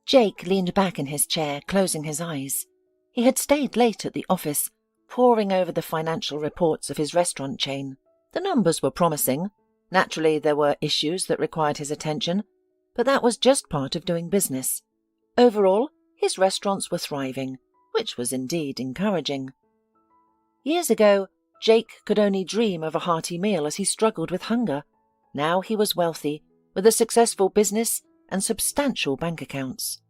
Jake leaned back in his chair, closing his eyes. He had stayed late at the office, poring over the financial reports of his restaurant chain. The numbers were promising. Naturally, there were issues that required his attention, but that was just part of doing business. Overall, his restaurants were thriving, which was indeed encouraging. Years ago, Jake could only dream of a hearty meal as he struggled with hunger. Now he was wealthy, with a successful business and substantial bank accounts.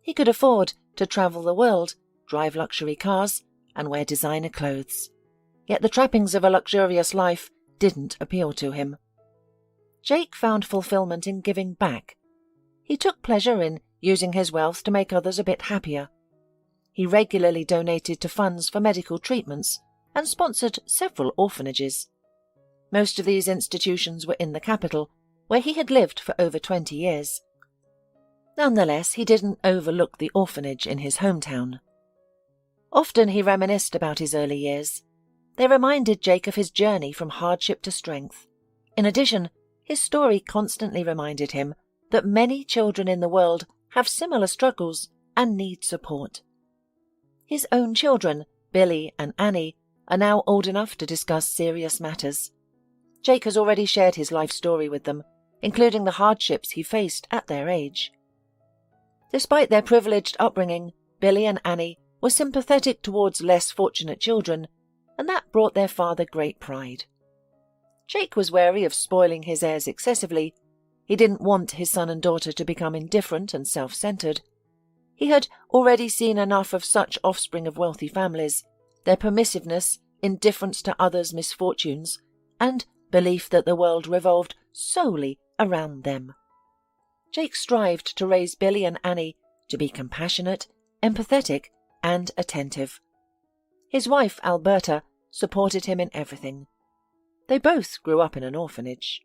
He could afford to travel the world, drive luxury cars, and wear designer clothes. Yet the trappings of a luxurious life didn't appeal to him. Jake found fulfillment in giving back. He took pleasure in using his wealth to make others a bit happier. He regularly donated to funds for medical treatments and sponsored several orphanages. Most of these institutions were in the capital, where he had lived for over 20 years. Nonetheless, he didn't overlook the orphanage in his hometown. Often he reminisced about his early years. They reminded Jake of his journey from hardship to strength. In addition, his story constantly reminded him that many children in the world have similar struggles and need support. His own children, Billy and Annie, are now old enough to discuss serious matters. Jake has already shared his life story with them, including the hardships he faced at their age. Despite their privileged upbringing, Billy and Annie were sympathetic towards less fortunate children, and that brought their father great pride. Jake was wary of spoiling his heirs excessively. He didn't want his son and daughter to become indifferent and self-centered. He had already seen enough of such offspring of wealthy families, their permissiveness, indifference to others' misfortunes, and belief that the world revolved solely around them. Jake strived to raise Billy and Annie to be compassionate, empathetic, and attentive. His wife, Alberta, supported him in everything. They both grew up in an orphanage.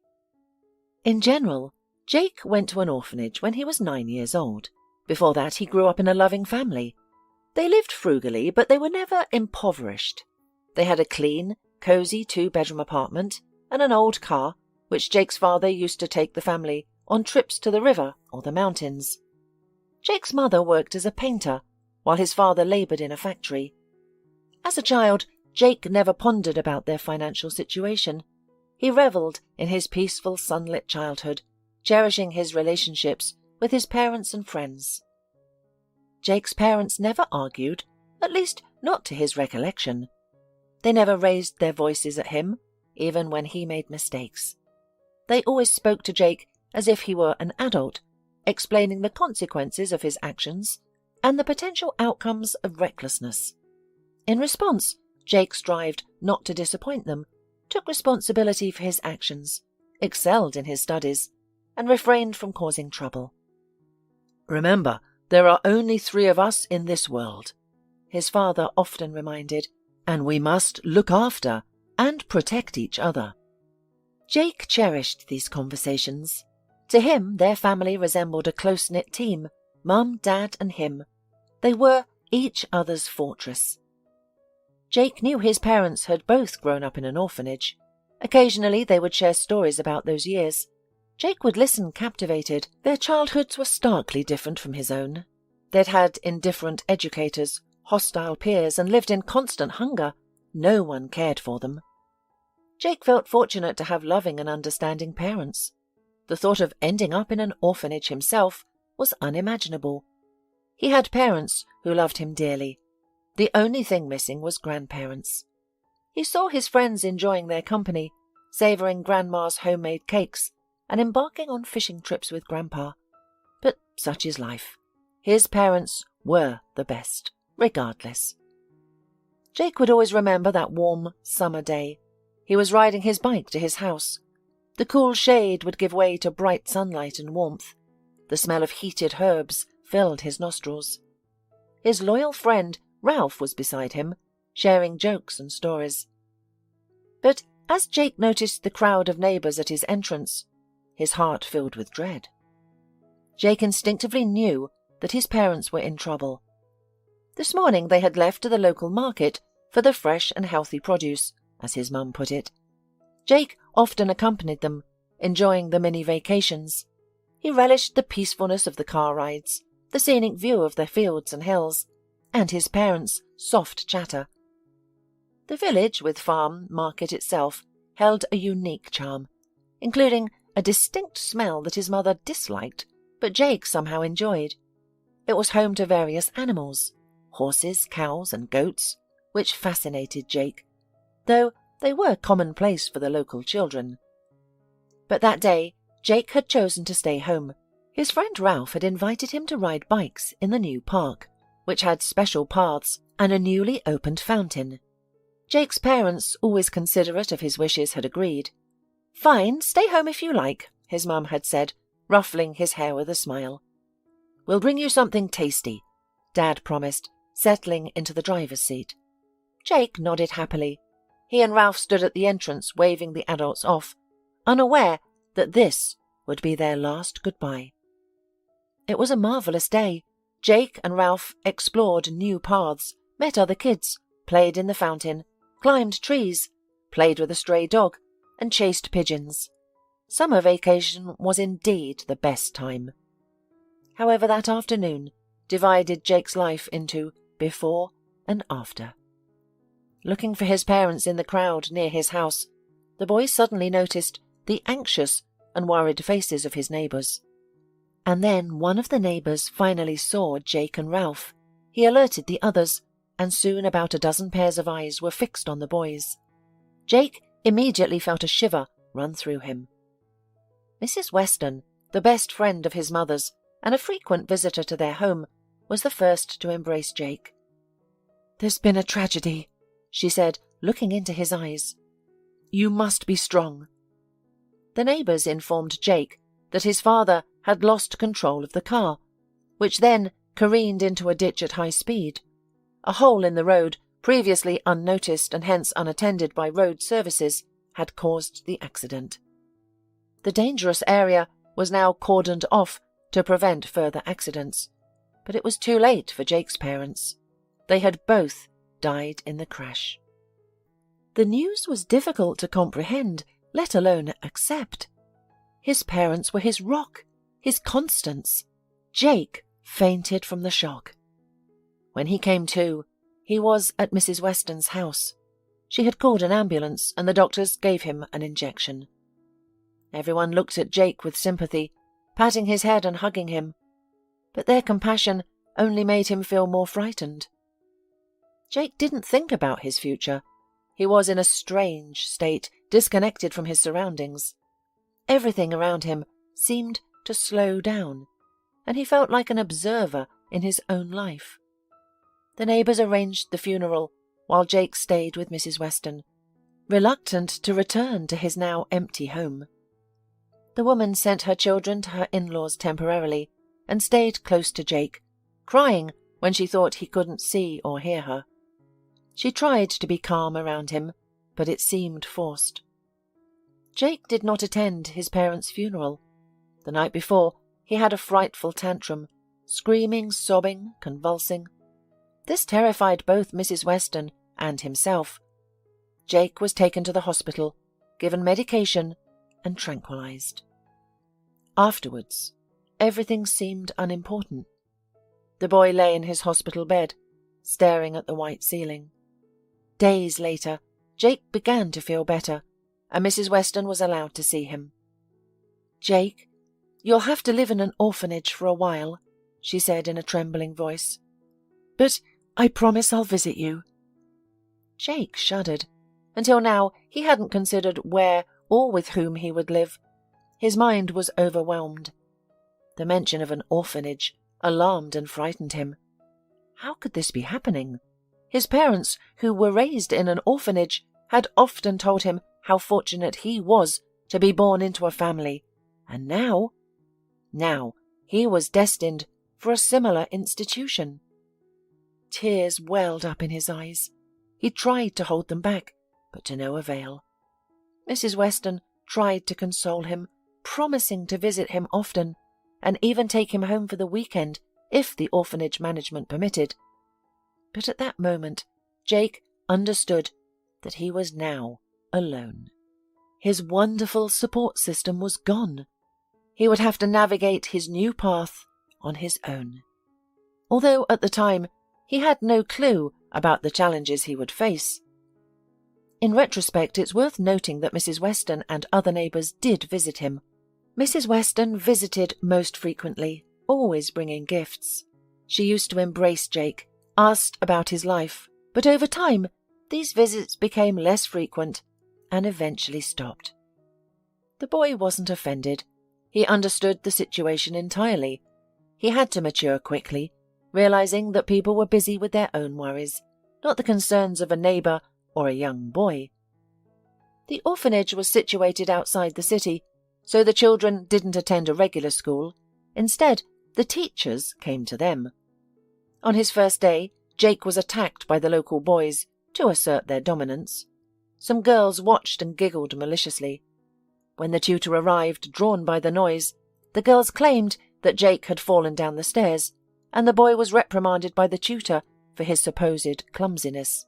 In general, Jake went to an orphanage when he was 9 years old. Before that, he grew up in a loving family. They lived frugally, but they were never impoverished. They had a clean, cozy 2-bedroom apartment and an old car, which Jake's father used to take the family on trips to the river or the mountains. Jake's mother worked as a painter, while his father laboured in a factory. As a child, Jake never pondered about their financial situation. He revelled in his peaceful, sunlit childhood, cherishing his relationships with his parents and friends. Jake's parents never argued, at least not to his recollection. They never raised their voices at him, even when he made mistakes. They always spoke to Jake as if he were an adult, explaining the consequences of his actions and the potential outcomes of recklessness. In response, Jake strived not to disappoint them, took responsibility for his actions, excelled in his studies, and refrained from causing trouble. "Remember, there are only 3 of us in this world," his father often reminded, "and we must look after and protect each other." Jake cherished these conversations. To him, their family resembled a close-knit team, Mum, Dad, and him. They were each other's fortress. Jake knew his parents had both grown up in an orphanage. Occasionally they would share stories about those years. Jake would listen captivated. Their childhoods were starkly different from his own. They'd had indifferent educators, hostile peers, and lived in constant hunger. No one cared for them. Jake felt fortunate to have loving and understanding parents. The thought of ending up in an orphanage himself was unimaginable. He had parents who loved him dearly. The only thing missing was grandparents. He saw his friends enjoying their company, savouring Grandma's homemade cakes, and embarking on fishing trips with Grandpa. But such is life. His parents were the best, regardless. Jake would always remember that warm summer day. He was riding his bike to his house. The cool shade would give way to bright sunlight and warmth. The smell of heated herbs filled his nostrils. His loyal friend, Ralph, was beside him, sharing jokes and stories. But as Jake noticed the crowd of neighbours at his entrance, his heart filled with dread. Jake instinctively knew that his parents were in trouble. This morning they had left to the local market for the fresh and healthy produce, as his mum put it. Jake often accompanied them, enjoying the mini vacations. He relished the peacefulness of the car rides, the scenic view of the fields and hills, and his parents' soft chatter. The village, with farm, market itself, held a unique charm, including a distinct smell that his mother disliked, but Jake somehow enjoyed. It was home to various animals, horses, cows, and goats, which fascinated Jake, though they were commonplace for the local children. But that day, Jake had chosen to stay home. His friend Ralph had invited him to ride bikes in the new park, which had special paths and a newly opened fountain. Jake's parents, always considerate of his wishes, had agreed. "Fine, stay home if you like," his mum had said, ruffling his hair with a smile. "We'll bring you something tasty," Dad promised, settling into the driver's seat. Jake nodded happily. He and Ralph stood at the entrance, waving the adults off, unaware that this would be their last goodbye. It was a marvellous day. Jake and Ralph explored new paths, met other kids, played in the fountain, climbed trees, played with a stray dog, and chased pigeons. Summer vacation was indeed the best time. However, that afternoon divided Jake's life into before and after. Looking for his parents in the crowd near his house, the boy suddenly noticed the anxious and worried faces of his neighbours. And then one of the neighbours finally saw Jake and Ralph. He alerted the others, and soon about a dozen pairs of eyes were fixed on the boys. Jake immediately felt a shiver run through him. Mrs. Weston, the best friend of his mother's and a frequent visitor to their home, was the first to embrace Jake. "There's been a tragedy," she said, looking into his eyes. "You must be strong." The neighbours informed Jake that his father had lost control of the car, which then careened into a ditch at high speed. A hole in the road, previously unnoticed and hence unattended by road services, had caused the accident. The dangerous area was now cordoned off to prevent further accidents, but it was too late for Jake's parents. They had both died in the crash. The news was difficult to comprehend, let alone accept. His parents were his rock, his constants. Jake fainted from the shock. When he came to, he was at Mrs. Weston's house. She had called an ambulance, and the doctors gave him an injection. Everyone looked at Jake with sympathy, patting his head and hugging him, but their compassion only made him feel more frightened. Jake didn't think about his future. He was in a strange state, disconnected from his surroundings. Everything around him seemed to slow down, and he felt like an observer in his own life. The neighbours arranged the funeral, while Jake stayed with Mrs. Weston, reluctant to return to his now empty home. The woman sent her children to her in-laws temporarily and stayed close to Jake, crying when she thought he couldn't see or hear her. She tried to be calm around him, but it seemed forced. Jake did not attend his parents' funeral. The night before, he had a frightful tantrum, screaming, sobbing, convulsing. This terrified both Mrs. Weston and himself. Jake was taken to the hospital, given medication, and tranquilized. Afterwards, everything seemed unimportant. The boy lay in his hospital bed, staring at the white ceiling. Days later, Jake began to feel better, and Mrs. Weston was allowed to see him. "Jake, you'll have to live in an orphanage for a while," she said in a trembling voice. "But I promise I'll visit you." Jake shuddered. Until now, he hadn't considered where or with whom he would live. His mind was overwhelmed. The mention of an orphanage alarmed and frightened him. How could this be happening? His parents, who were raised in an orphanage, had often told him how fortunate he was to be born into a family, and now he was destined for a similar institution. Tears welled up in his eyes. He tried to hold them back, but to no avail. Mrs. Weston tried to console him, promising to visit him often, and even take him home for the weekend if the orphanage management permitted. But at that moment, Jake understood that he was now alone. His wonderful support system was gone. He would have to navigate his new path on his own. although at the time he had no clue about the challenges he would face. In retrospect, it's worth noting that Mrs. Weston and other neighbours did visit him. Mrs. Weston visited most frequently, always bringing gifts. She used to embrace Jake, asked about his life, but over time, these visits became less frequent and eventually stopped. The boy wasn't offended. He understood the situation entirely. He had to mature quickly, realizing that people were busy with their own worries, not the concerns of a neighbour or a young boy. The orphanage was situated outside the city, so the children didn't attend a regular school. Instead, the teachers came to them. On his first day, Jake was attacked by the local boys to assert their dominance. Some girls watched and giggled maliciously. When the tutor arrived, drawn by the noise, the girls claimed that Jake had fallen down the stairs, and the boy was reprimanded by the tutor for his supposed clumsiness.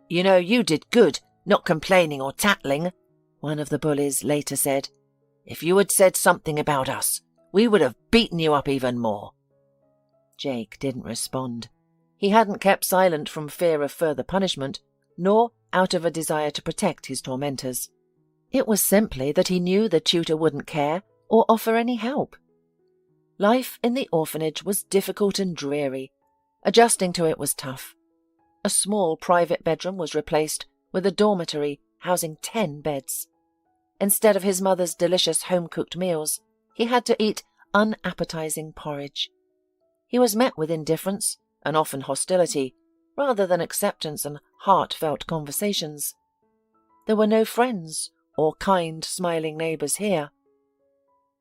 "You know, you did good, not complaining or tattling," one of the bullies later said. "If you had said something about us, we would have beaten you up even more." Jake didn't respond. He hadn't kept silent from fear of further punishment, nor out of a desire to protect his tormentors. It was simply that he knew the tutor wouldn't care or offer any help. Life in the orphanage was difficult and dreary. Adjusting to it was tough. A small private bedroom was replaced with a dormitory housing 10 beds. Instead of his mother's delicious home-cooked meals, he had to eat unappetizing porridge. He was met with indifference and often hostility, rather than acceptance and heartfelt conversations. There were no friends or kind, smiling neighbours here.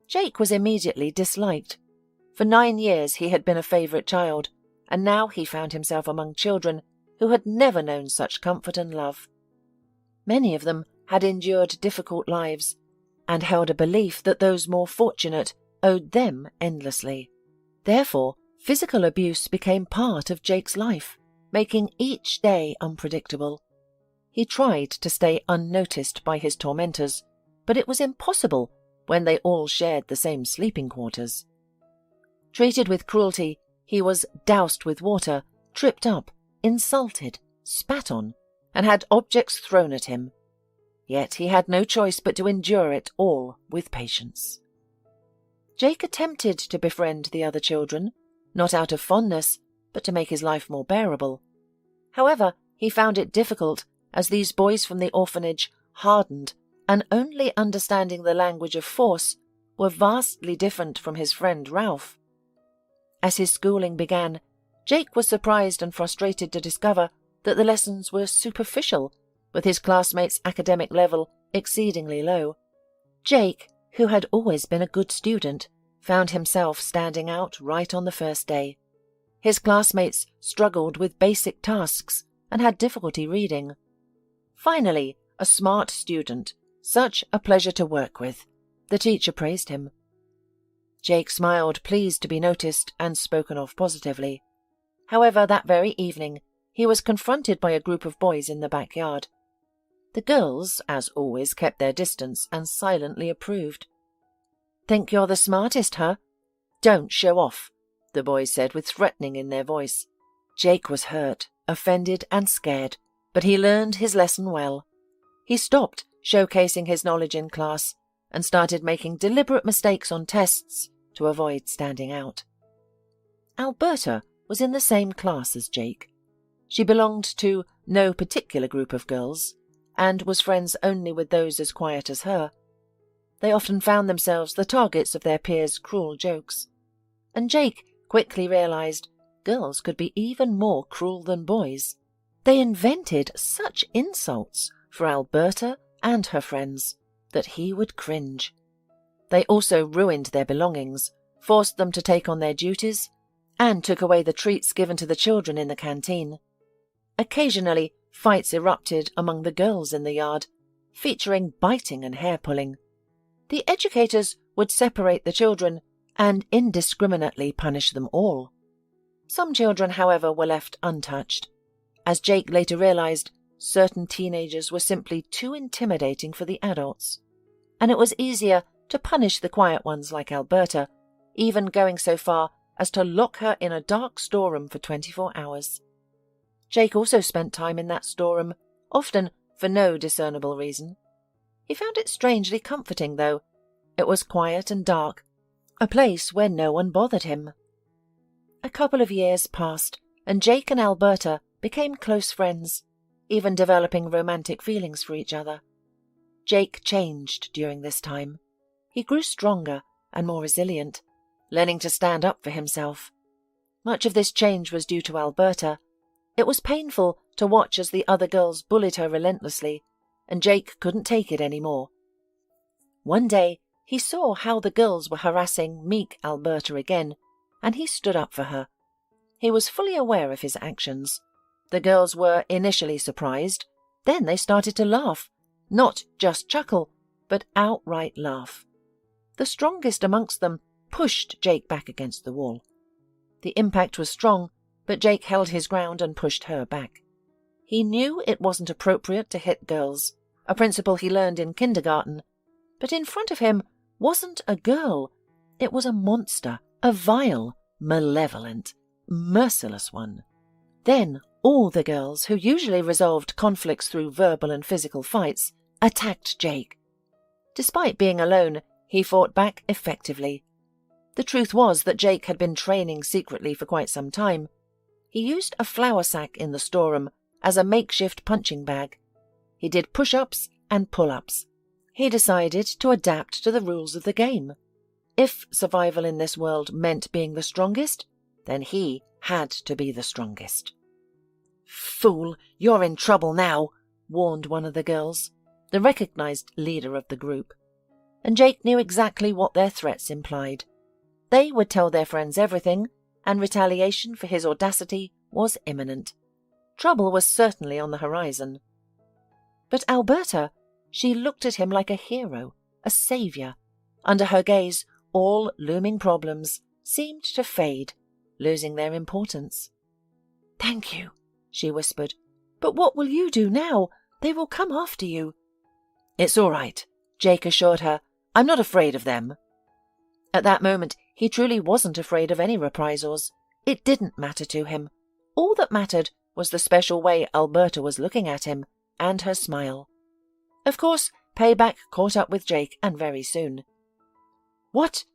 Jake was immediately disliked. For 9 years he had been a favourite child, and now he found himself among children who had never known such comfort and love. Many of them had endured difficult lives and held a belief that those more fortunate owed them endlessly. Therefore, physical abuse became part of Jake's life, making each day unpredictable. He tried to stay unnoticed by his tormentors, but it was impossible when they all shared the same sleeping quarters. Treated with cruelty, he was doused with water, tripped up, insulted, spat on, and had objects thrown at him. Yet he had no choice but to endure it all with patience. Jake attempted to befriend the other children, not out of fondness, but to make his life more bearable. However, he found it difficult, as these boys from the orphanage, hardened and only understanding the language of force, were vastly different from his friend Ralph. As his schooling began, Jake was surprised and frustrated to discover that the lessons were superficial, with his classmates' academic level exceedingly low. Jake, who had always been a good student, found himself standing out right on the first day. His classmates struggled with basic tasks and had difficulty reading. Finally, a smart student, such a pleasure to work with. The teacher praised him. Jake smiled, pleased to be noticed and spoken of positively. However, that very evening, he was confronted by a group of boys in the backyard. The girls, as always, kept their distance and silently approved. "Think you're the smartest, huh? Don't show off," the boys said with threatening in their voice. Jake was hurt, offended and scared, but he learned his lesson well. He stopped showcasing his knowledge in class and started making deliberate mistakes on tests to avoid standing out. Alberta was in the same class as Jake. She belonged to no particular group of girls and was friends only with those as quiet as her. They often found themselves the targets of their peers' cruel jokes. And Jake quickly realized girls could be even more cruel than boys. They invented such insults for Alberta and her friends that he would cringe. They also ruined their belongings, forced them to take on their duties, and took away the treats given to the children in the canteen. Occasionally, fights erupted among the girls in the yard, featuring biting and hair-pulling. The educators would separate the children and indiscriminately punish them all. Some children, however, were left untouched. As Jake later realized, certain teenagers were simply too intimidating for the adults, and it was easier to punish the quiet ones like Alberta, even going so far as to lock her in a dark storeroom for 24 hours. Jake also spent time in that storeroom, often for no discernible reason. He found it strangely comforting, though. It was quiet and dark, a place where no one bothered him. A couple of years passed, and Jake and Alberta became close friends, even developing romantic feelings for each other. Jake changed during this time. He grew stronger and more resilient, learning to stand up for himself. Much of this change was due to Alberta. It was painful to watch as the other girls bullied her relentlessly, and Jake couldn't take it anymore. One day, he saw how the girls were harassing meek Alberta again, and he stood up for her. He was fully aware of his actions. The girls were initially surprised, then they started to laugh, not just chuckle, but outright laugh. The strongest amongst them pushed Jake back against the wall. The impact was strong, but Jake held his ground and pushed her back. He knew it wasn't appropriate to hit girls, a principle he learned in kindergarten, but in front of him wasn't a girl. It was a monster, a vile, malevolent, merciless one. Then all the girls, who usually resolved conflicts through verbal and physical fights, attacked Jake. Despite being alone, he fought back effectively. The truth was that Jake had been training secretly for quite some time. He used a flour sack in the storeroom as a makeshift punching bag. He did push-ups and pull-ups. He decided to adapt to the rules of the game. If survival in this world meant being the strongest, then he had to be the strongest. "Fool, you're in trouble now," warned one of the girls, the recognized leader of the group. And Jake knew exactly what their threats implied. They would tell their friends everything, and retaliation for his audacity was imminent. Trouble was certainly on the horizon. But Alberta, she looked at him like a hero, a savior. Under her gaze, all looming problems seemed to fade, losing their importance. "Thank you," she whispered. "But what will you do now? They will come after you." "It's all right," Jake assured her. "I'm not afraid of them." At that moment, he truly wasn't afraid of any reprisals. It didn't matter to him. All that mattered was the special way Alberta was looking at him, and her smile. Of course, payback caught up with Jake, and very soon. "What?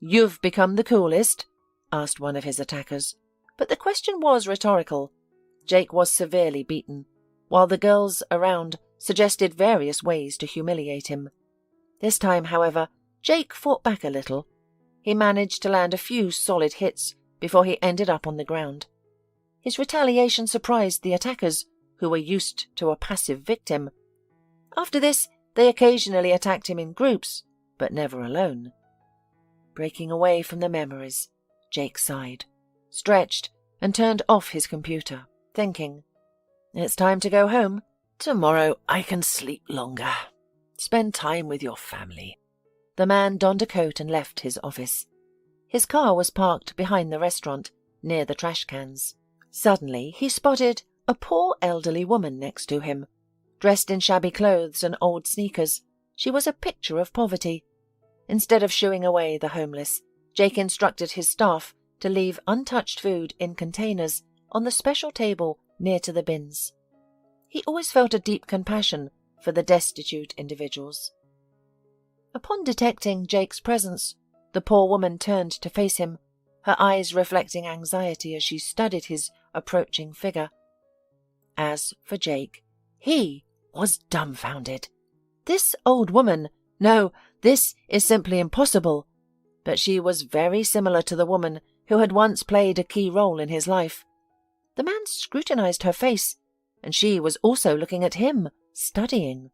You've become the coolest?" asked one of his attackers. But the question was rhetorical. Jake was severely beaten, while the girls around suggested various ways to humiliate him. This time, however, Jake fought back a little. He managed to land a few solid hits before he ended up on the ground. His retaliation surprised the attackers, who were used to a passive victim. After this, they occasionally attacked him in groups, but never alone. Breaking away from the memories, Jake sighed, stretched, and turned off his computer, thinking, "It's time to go home. Tomorrow I can sleep longer. Spend time with your family." The man donned a coat and left his office. His car was parked behind the restaurant, near the trash cans. Suddenly he spotted a poor elderly woman next to him. Dressed in shabby clothes and old sneakers, she was a picture of poverty. Instead of shooing away the homeless, Jake instructed his staff to leave untouched food in containers on the special table near to the bins. He always felt a deep compassion for the destitute individuals. Upon detecting Jake's presence, the poor woman turned to face him, her eyes reflecting anxiety as she studied his approaching figure. As for Jake, he was dumbfounded. This old woman, no, this is simply impossible. But she was very similar to the woman who had once played a key role in his life. The man scrutinized her face, and she was also looking at him, studying.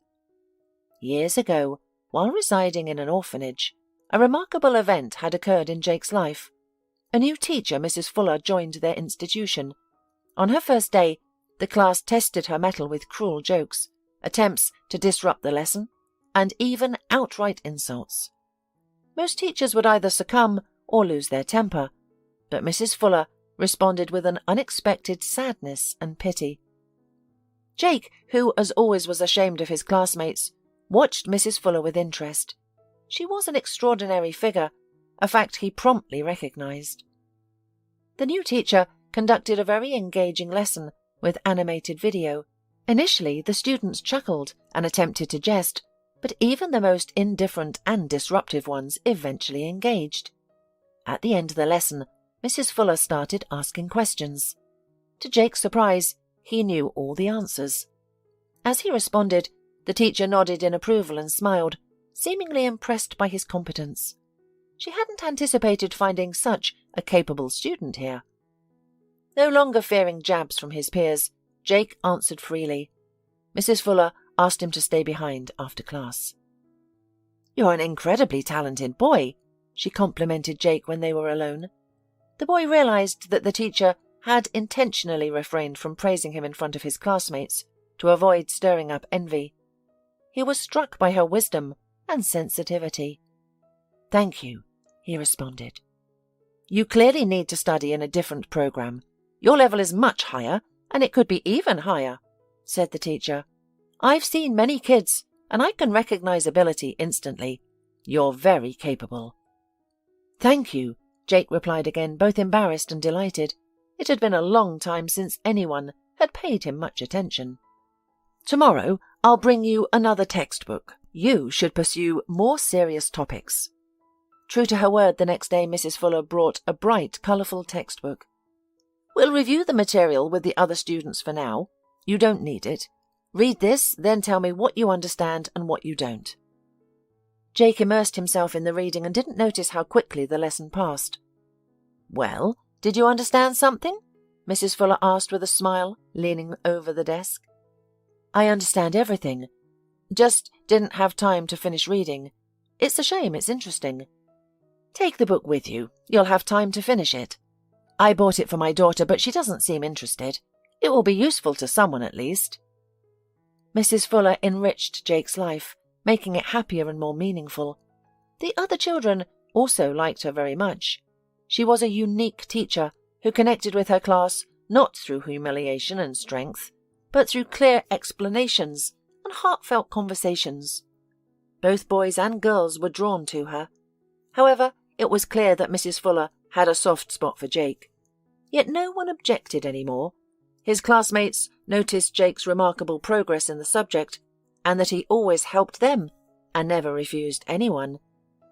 Years ago, while residing in an orphanage, a remarkable event had occurred in Jake's life. A new teacher, Mrs. Fuller, joined their institution. On her first day, the class tested her mettle with cruel jokes, attempts to disrupt the lesson, and even outright insults. Most teachers would either succumb or lose their temper, but Mrs. Fuller responded with an unexpected sadness and pity. Jake, who as always was ashamed of his classmates, watched Mrs. Fuller with interest. She was an extraordinary figure, a fact he promptly recognized. The new teacher conducted a very engaging lesson with animated video. Initially, the students chuckled and attempted to jest, but even the most indifferent and disruptive ones eventually engaged. At the end of the lesson, Mrs. Fuller started asking questions. To Jake's surprise, he knew all the answers. As he responded, the teacher nodded in approval and smiled, seemingly impressed by his competence. She hadn't anticipated finding such a capable student here. No longer fearing jabs from his peers, Jake answered freely. Mrs. Fuller asked him to stay behind after class. "You're an incredibly talented boy," she complimented Jake when they were alone. The boy realized that the teacher had intentionally refrained from praising him in front of his classmates to avoid stirring up envy. He was struck by her wisdom and sensitivity. "Thank you," he responded. "You clearly need to study in a different program. Your level is much higher, and it could be even higher," said the teacher. "I've seen many kids, and I can recognize ability instantly. You're very capable." "Thank you," Jake replied again, both embarrassed and delighted. It had been a long time since anyone had paid him much attention. "Tomorrow I'll bring you another textbook. You should pursue more serious topics." True to her word, the next day Mrs. Fuller brought a bright, colourful textbook. "We'll review the material with the other students for now. You don't need it. Read this, then tell me what you understand and what you don't." Jake immersed himself in the reading and didn't notice how quickly the lesson passed. "Well, did you understand something?" Mrs. Fuller asked with a smile, leaning over the desk. "I understand everything. Just didn't have time to finish reading. It's a shame, it's interesting." "Take the book with you. You'll have time to finish it. I bought it for my daughter, but she doesn't seem interested. It will be useful to someone at least." Mrs. Fuller enriched Jake's life, making it happier and more meaningful. The other children also liked her very much. She was a unique teacher who connected with her class not through humiliation and strength, but through clear explanations and heartfelt conversations. Both boys and girls were drawn to her. However, it was clear that Mrs. Fuller had a soft spot for Jake. Yet no one objected anymore. His classmates noticed Jake's remarkable progress in the subject, and that he always helped them and never refused anyone,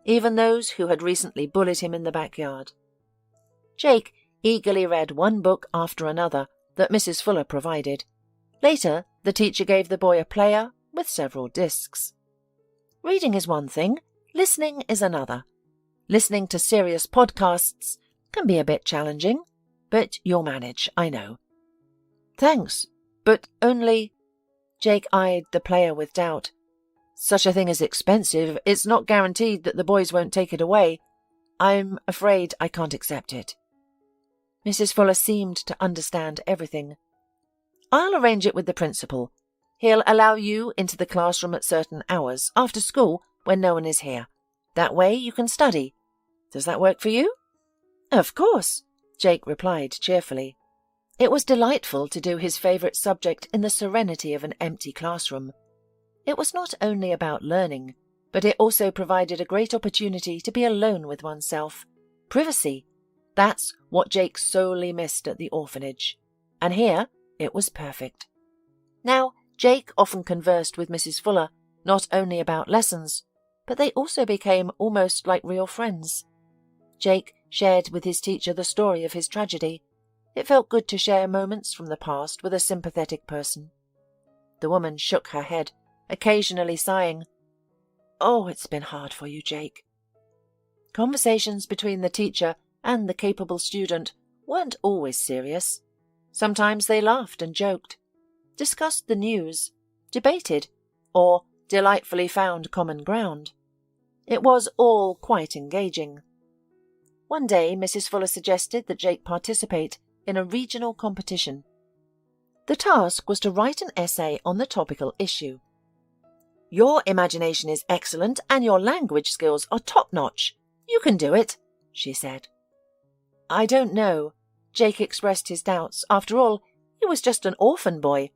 even those who had recently bullied him in the backyard. Jake eagerly read one book after another that Mrs. Fuller provided. Later, the teacher gave the boy a player with several discs. Reading is one thing, listening is another. Listening to serious podcasts can be a bit challenging, but you'll manage, I know. "Thanks, but only—" Jake eyed the player with doubt. "Such a thing is expensive. It's not guaranteed that the boys won't take it away. I'm afraid I can't accept it." Mrs. Fuller seemed to understand everything. "I'll arrange it with the principal. He'll allow you into the classroom at certain hours, after school, when no one is here. That way you can study. Does that work for you?" "Of course," Jake replied cheerfully. It was delightful to do his favourite subject in the serenity of an empty classroom. It was not only about learning, but it also provided a great opportunity to be alone with oneself. Privacy. That's what Jake sorely missed at the orphanage. And here it was perfect. Now, Jake often conversed with Mrs. Fuller, not only about lessons, but they also became almost like real friends. Jake shared with his teacher the story of his tragedy. It felt good to share moments from the past with a sympathetic person. The woman shook her head, occasionally sighing. "Oh, it's been hard for you, Jake." Conversations between the teacher and the capable student weren't always serious. Sometimes they laughed and joked, discussed the news, debated, or delightfully found common ground. It was all quite engaging. One day, Mrs. Fuller suggested that Jake participate in a regional competition. The task was to write an essay on the topical issue. "Your imagination is excellent and your language skills are top-notch. You can do it," she said. "I don't know." Jake expressed his doubts. After all, he was just an orphan boy.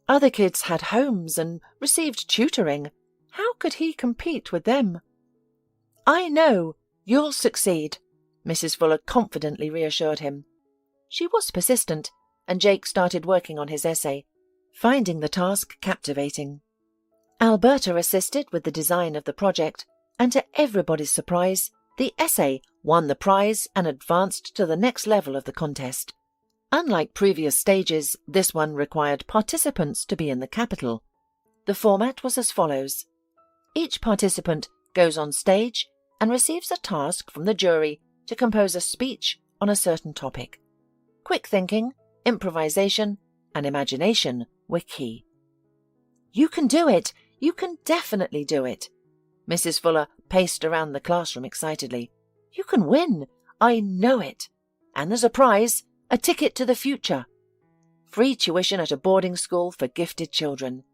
Other kids had homes and received tutoring. How could he compete with them? "I know. You'll succeed," Mrs. Fuller confidently reassured him. She was persistent, and Jake started working on his essay, finding the task captivating. Alberta assisted with the design of the project, and to everybody's surprise, the essay won the prize and advanced to the next level of the contest. Unlike previous stages, this one required participants to be in the capital. The format was as follows. Each participant goes on stage and receives a task from the jury to compose a speech on a certain topic. Quick thinking, improvisation, and imagination were key. "You can do it! You can definitely do it!" Mrs. Fuller paced around the classroom excitedly. "You can win! I know it! And there's a prize, a ticket to the future. Free tuition at a boarding school for gifted children.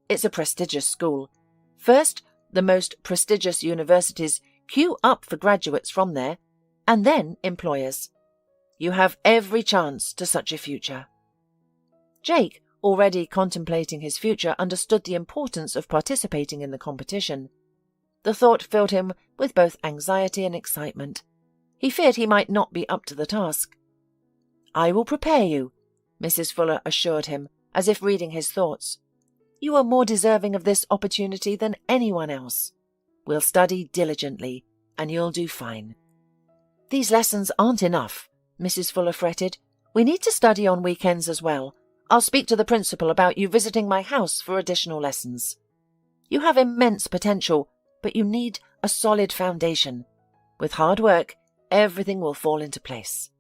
It's a prestigious school. First, the most prestigious universities queue up for graduates from there, and then employers. You have every chance to such a future." Jake, already contemplating his future, understood the importance of participating in the competition. The thought filled him with both anxiety and excitement. He feared he might not be up to the task. "I will prepare you," Mrs. Fuller assured him, as if reading his thoughts. "You are more deserving of this opportunity than anyone else. We'll study diligently, and you'll do fine." "These lessons aren't enough," Mrs. Fuller fretted. "We need to study on weekends as well. I'll speak to the principal about you visiting my house for additional lessons. You have immense potential, but you need a solid foundation. With hard work, everything will fall into place."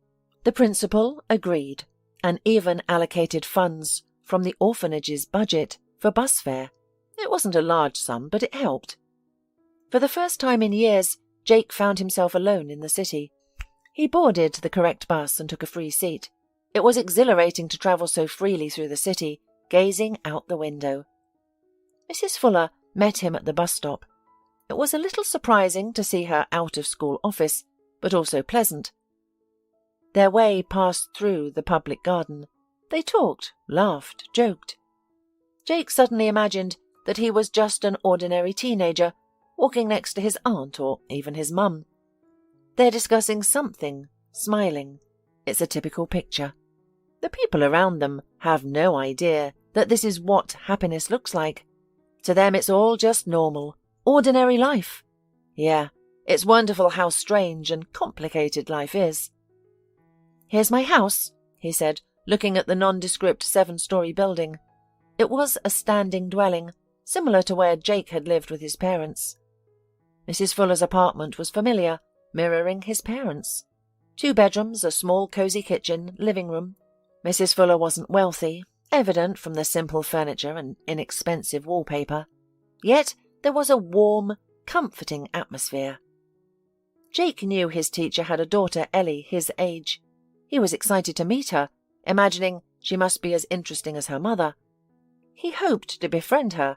The principal agreed, and even allocated funds from the orphanage's budget for bus fare. It wasn't a large sum, but it helped. For the first time in years, Jake found himself alone in the city. He boarded the correct bus and took a free seat. It was exhilarating to travel so freely through the city, gazing out the window. Mrs. Fuller met him at the bus stop. It was a little surprising to see her out-of-school office, but also pleasant. Their way passed through the public garden. They talked, laughed, joked. Jake suddenly imagined that he was just an ordinary teenager, walking next to his aunt or even his mum. They're discussing something, smiling. It's a typical picture. The people around them have no idea that this is what happiness looks like. To them it's all just normal, ordinary life. Yeah, it's wonderful how strange and complicated life is. "Here's my house," he said, looking at the nondescript 7-story building. It was a standing dwelling, similar to where Jake had lived with his parents. Mrs. Fuller's apartment was familiar, mirroring his parents'. 2 bedrooms, a small cosy kitchen, living room. Mrs. Fuller wasn't wealthy, evident from the simple furniture and inexpensive wallpaper. Yet there was a warm, comforting atmosphere. Jake knew his teacher had a daughter, Ellie, his age. He was excited to meet her, imagining she must be as interesting as her mother. He hoped to befriend her,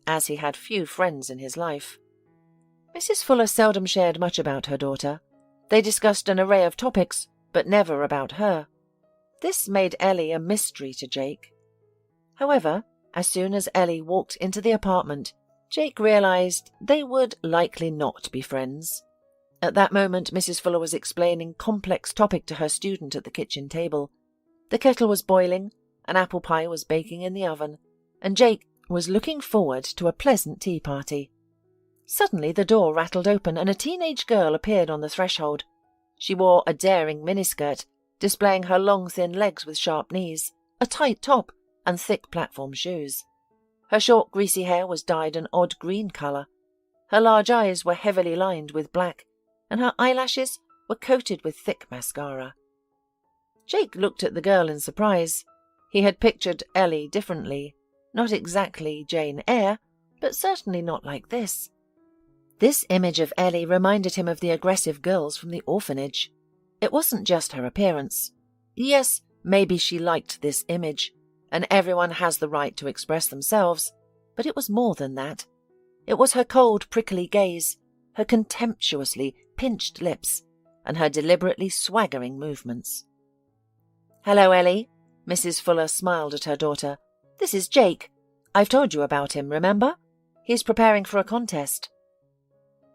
as he had few friends in his life. Mrs. Fuller seldom shared much about her daughter. They discussed an array of topics, but never about her. This made Ellie a mystery to Jake. However, as soon as Ellie walked into the apartment, Jake realized they would likely not be friends. At that moment, Mrs. Fuller was explaining complex topic to her student at the kitchen table. The kettle was boiling, an apple pie was baking in the oven, and Jake was looking forward to a pleasant tea party. Suddenly the door rattled open and a teenage girl appeared on the threshold. She wore a daring miniskirt, displaying her long thin legs with sharp knees, a tight top, and thick platform shoes. Her short greasy hair was dyed an odd green colour. Her large eyes were heavily lined with black, and her eyelashes were coated with thick mascara. Jake looked at the girl in surprise. He had pictured Ellie differently. Not exactly Jane Eyre, but certainly not like this. This image of Ellie reminded him of the aggressive girls from the orphanage. It wasn't just her appearance. Yes, maybe she liked this image, and everyone has the right to express themselves, but it was more than that. It was her cold, prickly gaze, her contemptuously pinched lips, and her deliberately swaggering movements. "Hello, Ellie," Mrs. Fuller smiled at her daughter. "This is Jake. I've told you about him, remember? He's preparing for a contest."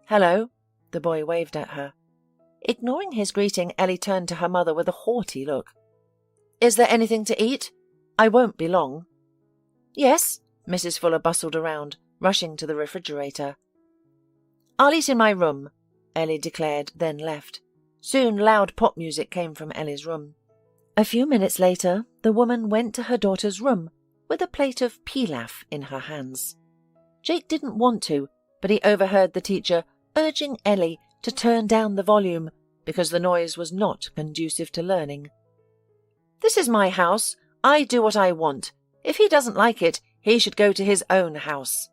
"Hello," the boy waved at her. Ignoring his greeting, Ellie turned to her mother with a haughty look. Is there anything to eat? I won't be long. Yes, Mrs. Fuller bustled around, rushing to the refrigerator. I'll eat in my room, Ellie declared, then left. Soon loud pop music came from Ellie's room. A few minutes later, the woman went to her daughter's room with a plate of pilaf in her hands. Jake didn't want to, but he overheard the teacher urging Ellie to turn down the volume because the noise was not conducive to learning. This is my house. I do what I want. If he doesn't like it, he should go to his own house.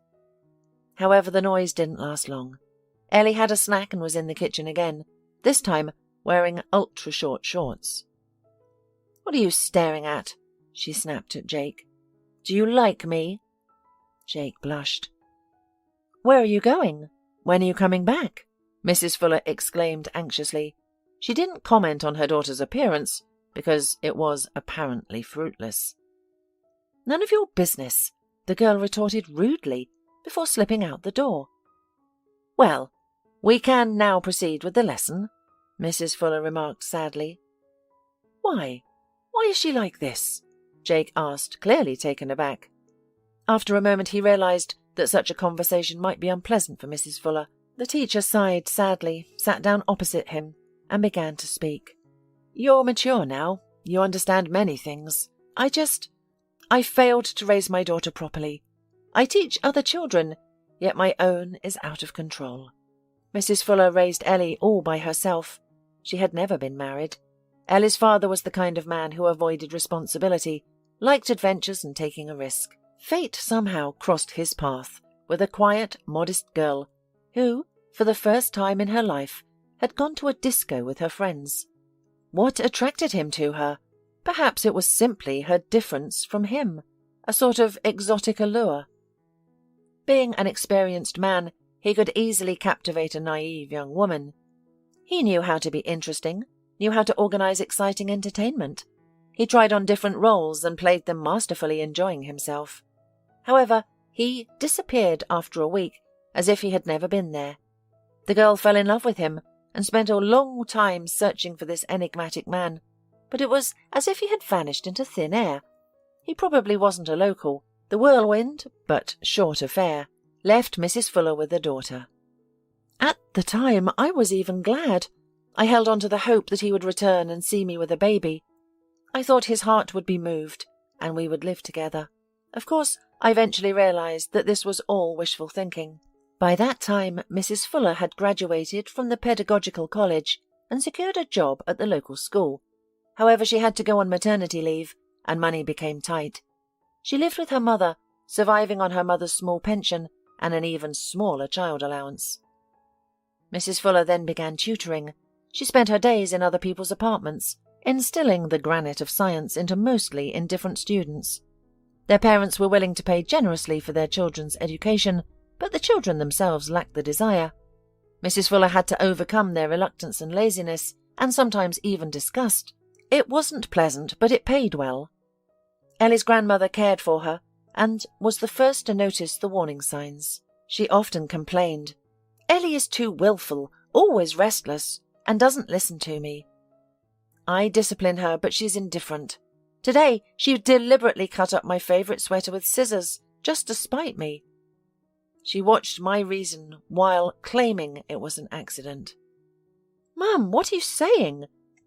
However, the noise didn't last long. Ellie had a snack and was in the kitchen again, this time wearing ultra-short shorts. What are you staring at? She snapped at Jake. Do you like me? Jake blushed. Where are you going? When are you coming back? Mrs. Fuller exclaimed anxiously. She didn't comment on her daughter's appearance, because it was apparently fruitless. None of your business, the girl retorted rudely, before slipping out the door. Well, we can now proceed with the lesson, Mrs. Fuller remarked sadly. Why? Why is she like this? Jake asked, clearly taken aback. After a moment he realized that such a conversation might be unpleasant for Mrs. Fuller. The teacher sighed sadly, sat down opposite him, and began to speak. You're mature now. You understand many things. I failed to raise my daughter properly. I teach other children, yet my own is out of control. Mrs. Fuller raised Ellie all by herself. She had never been married. Ellie's father was the kind of man who avoided responsibility, liked adventures and taking a risk. Fate somehow crossed his path with a quiet, modest girl who, for the first time in her life, had gone to a disco with her friends. What attracted him to her? Perhaps it was simply her difference from him, a sort of exotic allure. Being an experienced man, he could easily captivate a naive young woman. He knew how to be interesting, knew how to organize exciting entertainment. He tried on different roles and played them masterfully, enjoying himself. However, he disappeared after a week, as if he had never been there. The girl fell in love with him and spent a long time searching for this enigmatic man, but it was as if he had vanished into thin air. He probably wasn't a local. The whirlwind, but short affair, left Mrs. Fuller with a daughter. At the time, I was even glad. I held on to the hope that he would return and see me with a baby. I thought his heart would be moved, and we would live together. Of course, I eventually realized that this was all wishful thinking. By that time, Mrs. Fuller had graduated from the pedagogical college and secured a job at the local school. However, she had to go on maternity leave, and money became tight. She lived with her mother, surviving on her mother's small pension and an even smaller child allowance. Mrs. Fuller then began tutoring. She spent her days in other people's apartments, instilling the granite of science into mostly indifferent students. Their parents were willing to pay generously for their children's education, but the children themselves lacked the desire. Mrs. Fuller had to overcome their reluctance and laziness, and sometimes even disgust. It wasn't pleasant, but it paid well. Ellie's grandmother cared for her, and was the first to notice the warning signs. She often complained, "Ellie is too willful, always restless, and doesn't listen to me. I discipline her, but she's indifferent. Today, she deliberately cut up my favourite sweater with scissors, just to spite me." She watched my reason while claiming it was an accident. "Mum, what are you saying?"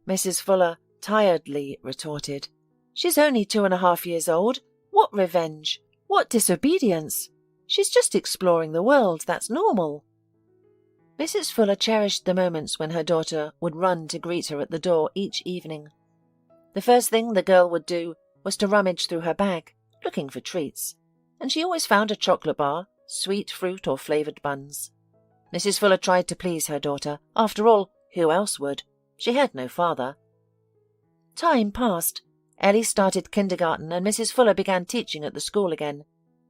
Mrs. Fuller tiredly retorted. "She's only 2.5 years old. What revenge? What disobedience? She's just exploring the world, that's normal." Mrs. Fuller cherished the moments when her daughter would run to greet her at the door each evening. The first thing the girl would do was to rummage through her bag, looking for treats, and she always found a chocolate bar, sweet fruit or flavoured buns. Mrs. Fuller tried to please her daughter. After all, who else would? She had no father. Time passed. Ellie started kindergarten and Mrs. Fuller began teaching at the school again.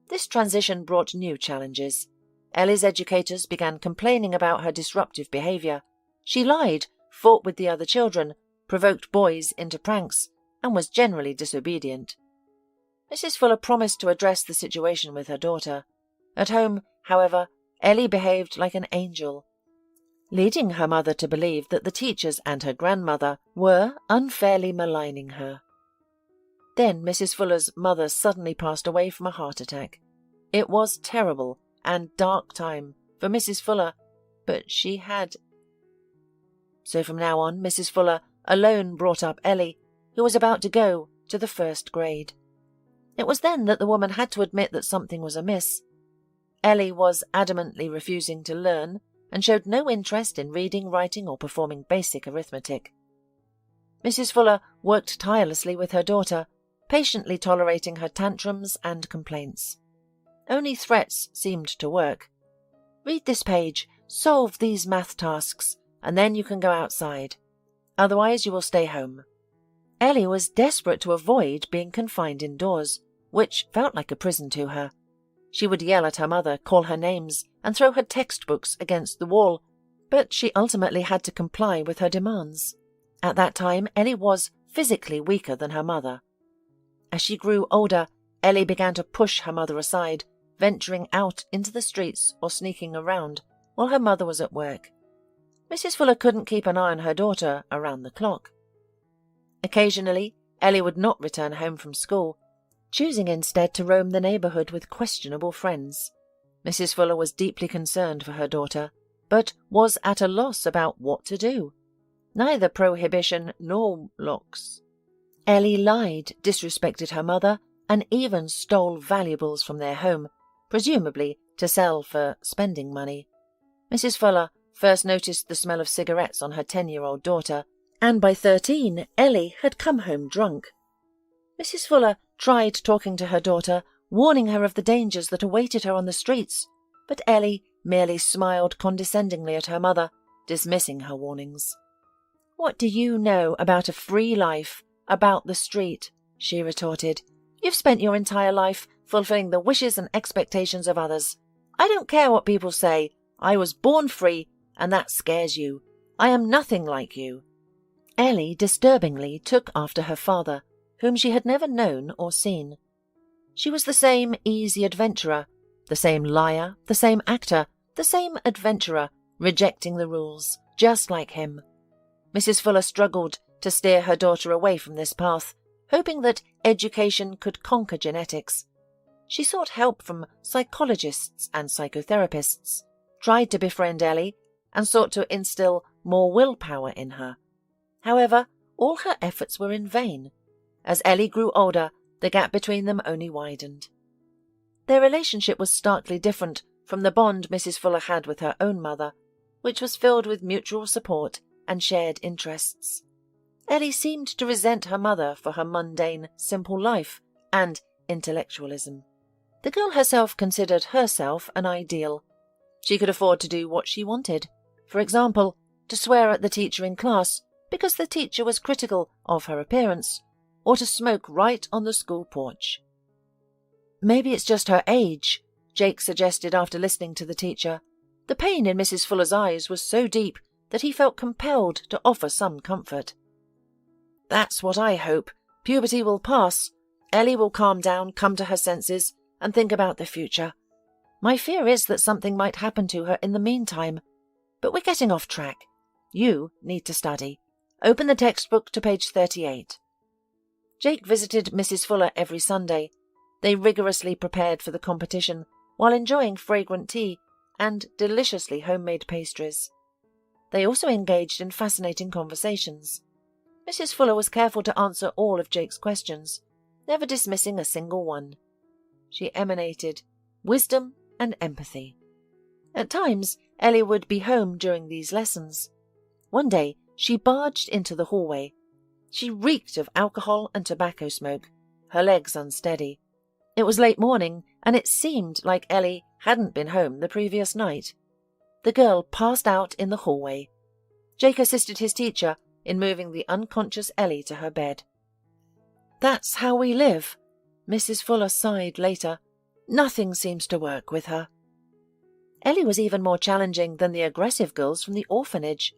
This transition brought new challenges. Ellie's educators began complaining about her disruptive behaviour. She lied, fought with the other children, provoked boys into pranks, and was generally disobedient. Mrs. Fuller promised to address the situation with her daughter. At home, however, Ellie behaved like an angel, leading her mother to believe that the teachers and her grandmother were unfairly maligning her. Then Mrs. Fuller's mother suddenly passed away from a heart attack. It was terrible and dark time for Mrs. Fuller, but she had... So from now on, Mrs. Fuller alone brought up Ellie, who was about to go to the 1st grade. It was then that the woman had to admit that something was amiss. Ellie was adamantly refusing to learn and showed no interest in reading, writing, or performing basic arithmetic. Mrs. Fuller worked tirelessly with her daughter, patiently tolerating her tantrums and complaints. Only threats seemed to work. Read this page, solve these math tasks, and then you can go outside. Otherwise you will stay home. Ellie was desperate to avoid being confined indoors, which felt like a prison to her. She would yell at her mother, call her names, and throw her textbooks against the wall, but she ultimately had to comply with her demands. At that time, Ellie was physically weaker than her mother. As she grew older, Ellie began to push her mother aside, venturing out into the streets or sneaking around while her mother was at work. Mrs. Fuller couldn't keep an eye on her daughter around the clock. Occasionally, Ellie would not return home from school, choosing instead to roam the neighbourhood with questionable friends. Mrs. Fuller was deeply concerned for her daughter, but was at a loss about what to do. Neither prohibition nor locks. Ellie lied, disrespected her mother, and even stole valuables from their home, presumably to sell for spending money. Mrs. Fuller first noticed the smell of cigarettes on her 10-year-old daughter, and by 13, Ellie had come home drunk. Mrs. Fuller tried talking to her daughter, warning her of the dangers that awaited her on the streets, but Ellie merely smiled condescendingly at her mother, dismissing her warnings. "What do you know about a free life, about the street?" she retorted. "You've spent your entire life fulfilling the wishes and expectations of others. I don't care what people say. I was born free, and that scares you. I am nothing like you." Ellie disturbingly took after her father, whom she had never known or seen. She was the same easy adventurer, the same liar, the same actor, the same adventurer, rejecting the rules, just like him. Mrs. Fuller struggled to steer her daughter away from this path, hoping that education could conquer genetics. She sought help from psychologists and psychotherapists, tried to befriend Ellie, and sought to instill more willpower in her. However, all her efforts were in vain. As Ellie grew older, the gap between them only widened. Their relationship was starkly different from the bond Mrs. Fuller had with her own mother, which was filled with mutual support and shared interests. Ellie seemed to resent her mother for her mundane, simple life and intellectualism. The girl herself considered herself an ideal. She could afford to do what she wanted. For example, to swear at the teacher in class because the teacher was critical of her appearance, or to smoke right on the school porch. "Maybe it's just her age," Jake suggested after listening to the teacher. The pain in Mrs. Fuller's eyes was so deep that he felt compelled to offer some comfort. "That's what I hope. Puberty will pass. Ellie will calm down, come to her senses, and think about the future. My fear is that something might happen to her in the meantime. But we're getting off track. You need to study. Open the textbook to page 38. Jake visited Mrs. Fuller every Sunday. They rigorously prepared for the competition while enjoying fragrant tea and deliciously homemade pastries. They also engaged in fascinating conversations. Mrs. Fuller was careful to answer all of Jake's questions, never dismissing a single one. She emanated wisdom and empathy. At times, Ellie would be home during these lessons. One day, she barged into the hallway. She reeked of alcohol and tobacco smoke, her legs unsteady. It was late morning, and it seemed like Ellie hadn't been home the previous night. The girl passed out in the hallway. Jake assisted his teacher in moving the unconscious Ellie to her bed. "That's how we live," Mrs. Fuller sighed later. "Nothing seems to work with her." Ellie was even more challenging than the aggressive girls from the orphanage.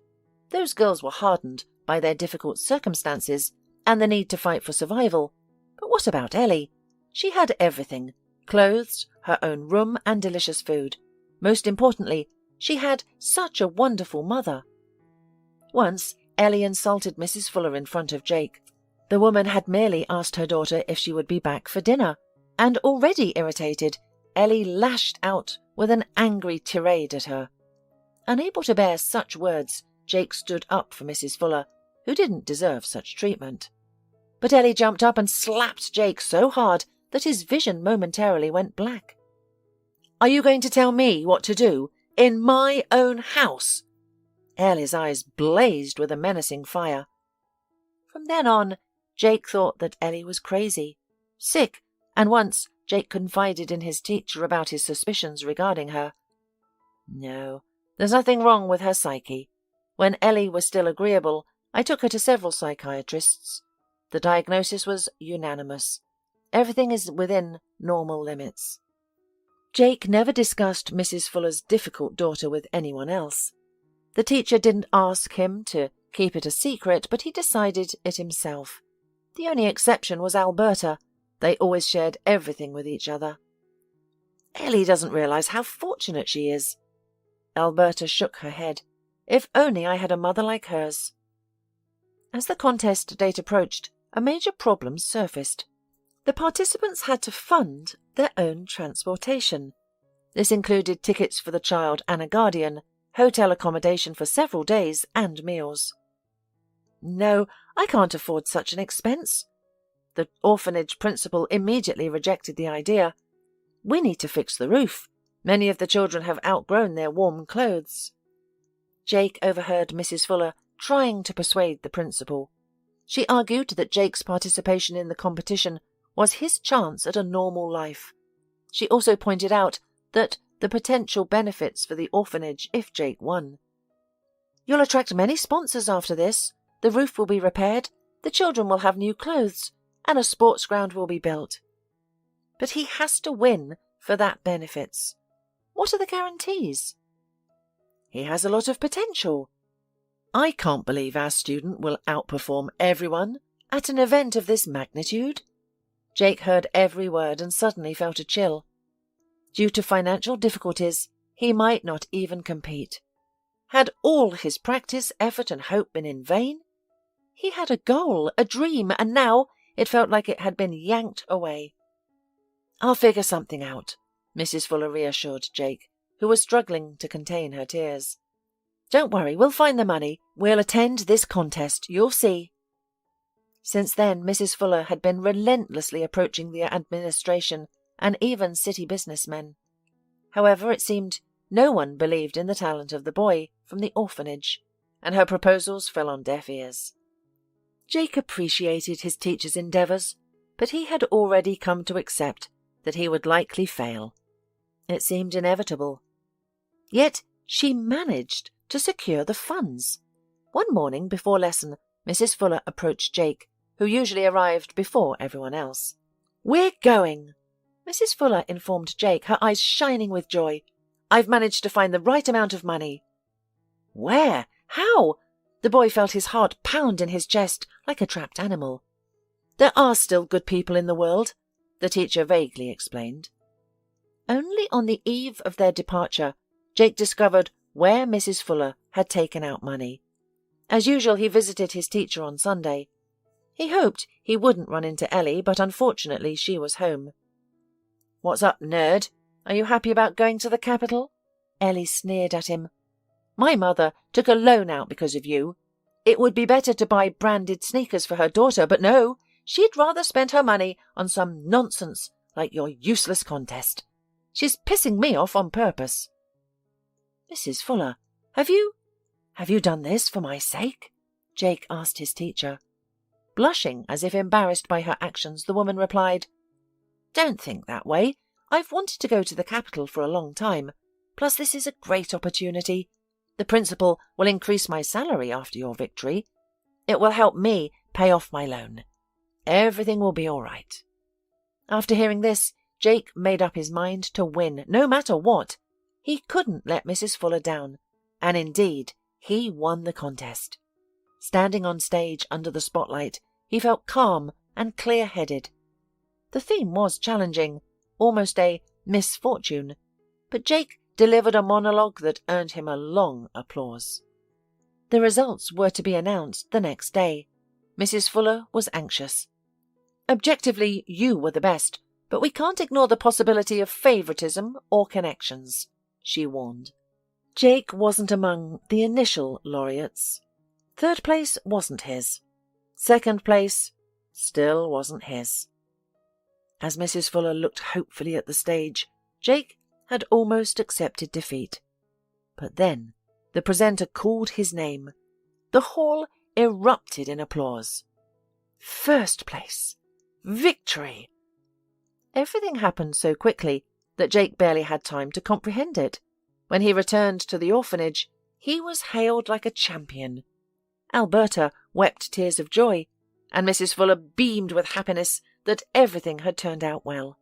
Those girls were hardened by their difficult circumstances and the need to fight for survival. But what about Ellie? She had everything: clothes, her own room, and delicious food. Most importantly, she had such a wonderful mother. Once, Ellie insulted Mrs. Fuller in front of Jake. The woman had merely asked her daughter if she would be back for dinner, and already irritated, Ellie lashed out with an angry tirade at her. Unable to bear such words, Jake stood up for Mrs. Fuller, who didn't deserve such treatment. But Ellie jumped up and slapped Jake so hard that his vision momentarily went black. "Are you going to tell me what to do in my own house?" Ellie's eyes blazed with a menacing fire. From then on, Jake thought that Ellie was crazy, sick, and once Jake confided in his teacher about his suspicions regarding her. "No, there's nothing wrong with her psyche. When Ellie was still agreeable, I took her to several psychiatrists. The diagnosis was unanimous. Everything is within normal limits." Jake never discussed Mrs. Fuller's difficult daughter with anyone else. The teacher didn't ask him to keep it a secret, but he decided it himself. The only exception was Alberta. They always shared everything with each other. "Ellie doesn't realize how fortunate she is." Alberta shook her head. "If only I had a mother like hers." As the contest date approached, a major problem surfaced. The participants had to fund their own transportation. This included tickets for the child and a guardian, hotel accommodation for several days, and meals. "No, I can't afford such an expense." The orphanage principal immediately rejected the idea. "We need to fix the roof. Many of the children have outgrown their warm clothes." Jake overheard Mrs. Fuller trying to persuade the principal. She argued that Jake's participation in the competition was his chance at a normal life. She also pointed out that the potential benefits for the orphanage if Jake won. "You'll attract many sponsors after this. The roof will be repaired, the children will have new clothes, and a sports ground will be built." "But he has to win for that benefits. What are the guarantees?" "He has a lot of potential. I can't believe our student will outperform everyone at an event of this magnitude." Jake heard every word and suddenly felt a chill. Due to financial difficulties, he might not even compete. Had all his practice, effort, and hope been in vain? He had a goal, a dream, and now it felt like it had been yanked away. "I'll figure something out," Mrs. Fuller reassured Jake, who was struggling to contain her tears. "Don't worry, we'll find the money. We'll attend this contest, you'll see." Since then, Mrs. Fuller had been relentlessly approaching the administration and even city businessmen. However, it seemed no one believed in the talent of the boy from the orphanage, and her proposals fell on deaf ears. Jake appreciated his teacher's endeavours, but he had already come to accept that he would likely fail. It seemed inevitable. Yet she managed to secure the funds. One morning before lesson, Mrs. Fuller approached Jake, who usually arrived before everyone else. "We're going," Mrs. Fuller informed Jake, her eyes shining with joy. "I've managed to find the right amount of money." "Where? How?" The boy felt his heart pound in his chest like a trapped animal. "There are still good people in the world," the teacher vaguely explained. Only on the eve of their departure, Jake discovered where Mrs. Fuller had taken out money. As usual, he visited his teacher on Sunday. He hoped he wouldn't run into Ellie, but unfortunately she was home. "What's up, nerd? Are you happy about going to the capital?" Ellie sneered at him. "My mother took a loan out because of you. It would be better to buy branded sneakers for her daughter, but no, she'd rather spend her money on some nonsense like your useless contest. She's pissing me off on purpose." "Mrs. Fuller, have you done this for my sake?" Jake asked his teacher. Blushing as if embarrassed by her actions, the woman replied, "Don't think that way. I've wanted to go to the capital for a long time. Plus, this is a great opportunity. The principal will increase my salary after your victory. It will help me pay off my loan. Everything will be all right." After hearing this, Jake made up his mind to win, no matter what. He couldn't let Mrs. Fuller down, and indeed, he won the contest. Standing on stage under the spotlight, he felt calm and clear-headed. The theme was challenging, almost a misfortune, but Jake delivered a monologue that earned him a long applause. The results were to be announced the next day. Mrs. Fuller was anxious. "Objectively, you were the best, but we can't ignore the possibility of favouritism or connections," she warned. Jake wasn't among the initial laureates. Third place wasn't his. Second place still wasn't his. As Mrs. Fuller looked hopefully at the stage, Jake had almost accepted defeat. But then the presenter called his name. The hall erupted in applause. First place! Victory! Everything happened so quickly that Jake barely had time to comprehend it. When he returned to the orphanage, he was hailed like a champion. Alberta wept tears of joy, and Mrs. Fuller beamed with happiness that everything had turned out well.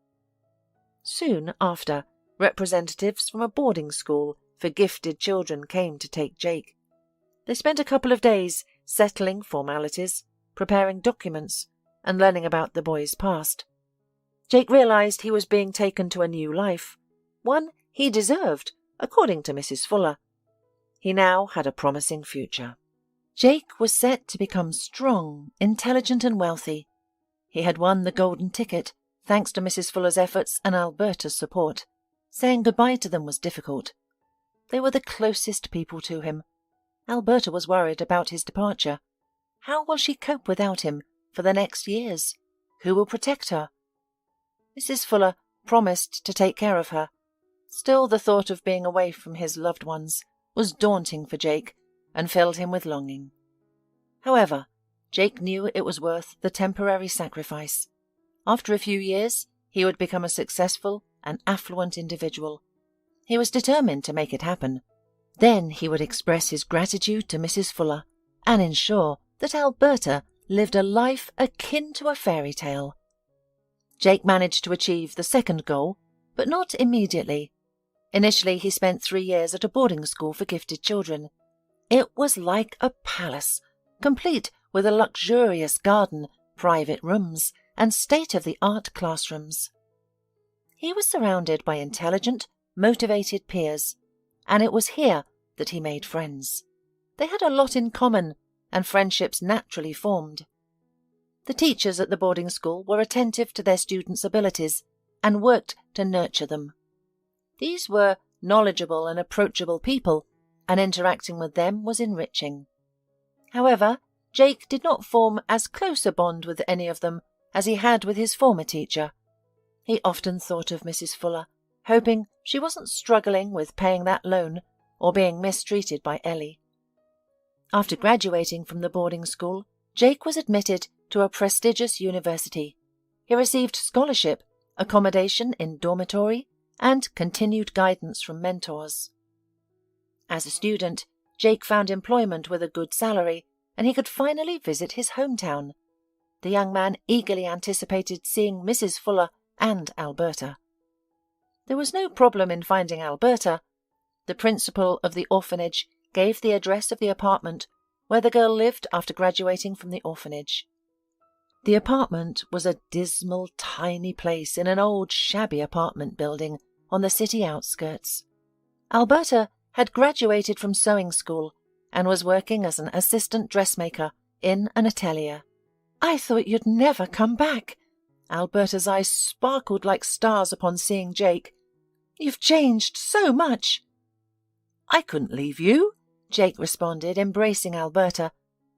Soon after, representatives from a boarding school for gifted children came to take Jake. They spent a couple of days settling formalities, preparing documents, and learning about the boy's past. Jake realized he was being taken to a new life, one he deserved, according to Mrs. Fuller. He now had a promising future. Jake was set to become strong, intelligent and wealthy. He had won the golden ticket, thanks to Mrs. Fuller's efforts and Alberta's support. Saying goodbye to them was difficult. They were the closest people to him. Alberta was worried about his departure. How will she cope without him for the next years? Who will protect her? Mrs. Fuller promised to take care of her. Still, the thought of being away from his loved ones was daunting for Jake and filled him with longing. However, Jake knew it was worth the temporary sacrifice. After a few years, he would become a successful and affluent individual. He was determined to make it happen. Then he would express his gratitude to Mrs. Fuller and ensure that Alberta lived a life akin to a fairy tale. Jake managed to achieve the second goal, but not immediately. Initially, he spent 3 years at a boarding school for gifted children. It was like a palace, complete with a luxurious garden, private rooms, and state-of-the-art classrooms. He was surrounded by intelligent, motivated peers, and it was here that he made friends. They had a lot in common, and friendships naturally formed. The teachers at the boarding school were attentive to their students' abilities and worked to nurture them. These were knowledgeable and approachable people, and interacting with them was enriching. However, Jake did not form as close a bond with any of them as he had with his former teacher. He often thought of Mrs. Fuller, hoping she wasn't struggling with paying that loan or being mistreated by Ellie. After graduating from the boarding school, Jake was admitted to a prestigious university. He received scholarship, accommodation in dormitory, and continued guidance from mentors. As a student, Jake found employment with a good salary, and he could finally visit his hometown. The young man eagerly anticipated seeing Mrs. Fuller and Alberta. There was no problem in finding Alberta. The principal of the orphanage gave the address of the apartment where the girl lived after graduating from the orphanage. The apartment was a dismal, tiny place in an old, shabby apartment building on the city outskirts. Alberta had graduated from sewing school and was working as an assistant dressmaker in an atelier. "I thought you'd never come back." Alberta's eyes sparkled like stars upon seeing Jake. "You've changed so much." "I couldn't leave you," Jake responded, embracing Alberta.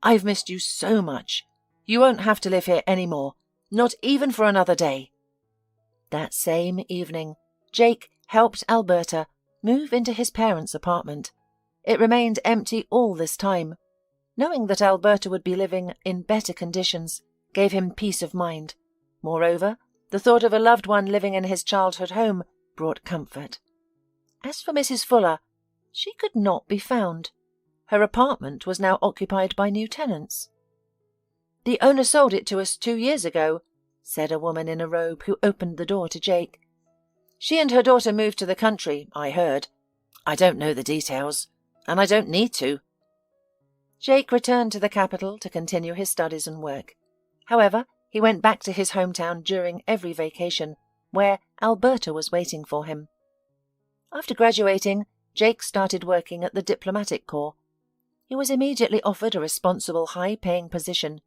"I've missed you so much. You won't have to live here anymore, not even for another day." That same evening, Jake helped Alberta move into his parents' apartment. It remained empty all this time. Knowing that Alberta would be living in better conditions gave him peace of mind. Moreover, the thought of a loved one living in his childhood home brought comfort. As for Mrs. Fuller, she could not be found. Her apartment was now occupied by new tenants. "The owner sold it to us 2 years ago," said a woman in a robe who opened the door to Jake. "She and her daughter moved to the country, I heard. I don't know the details, and I don't need to." Jake returned to the capital to continue his studies and work. However, he went back to his hometown during every vacation, where Alberta was waiting for him. After graduating, Jake started working at the diplomatic corps. He was immediately offered a responsible, high-paying position.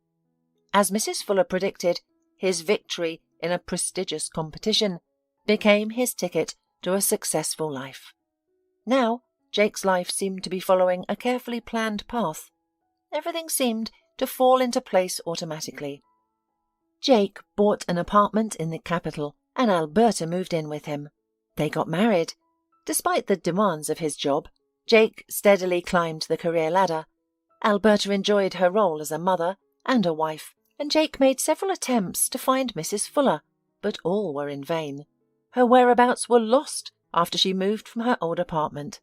As Mrs. Fuller predicted, his victory in a prestigious competition became his ticket to a successful life. Now, Jake's life seemed to be following a carefully planned path. Everything seemed to fall into place automatically. Jake bought an apartment in the capital, and Alberta moved in with him. They got married. Despite the demands of his job, Jake steadily climbed the career ladder. Alberta enjoyed her role as a mother and a wife, and Jake made several attempts to find Mrs. Fuller, but all were in vain. Her whereabouts were lost after she moved from her old apartment.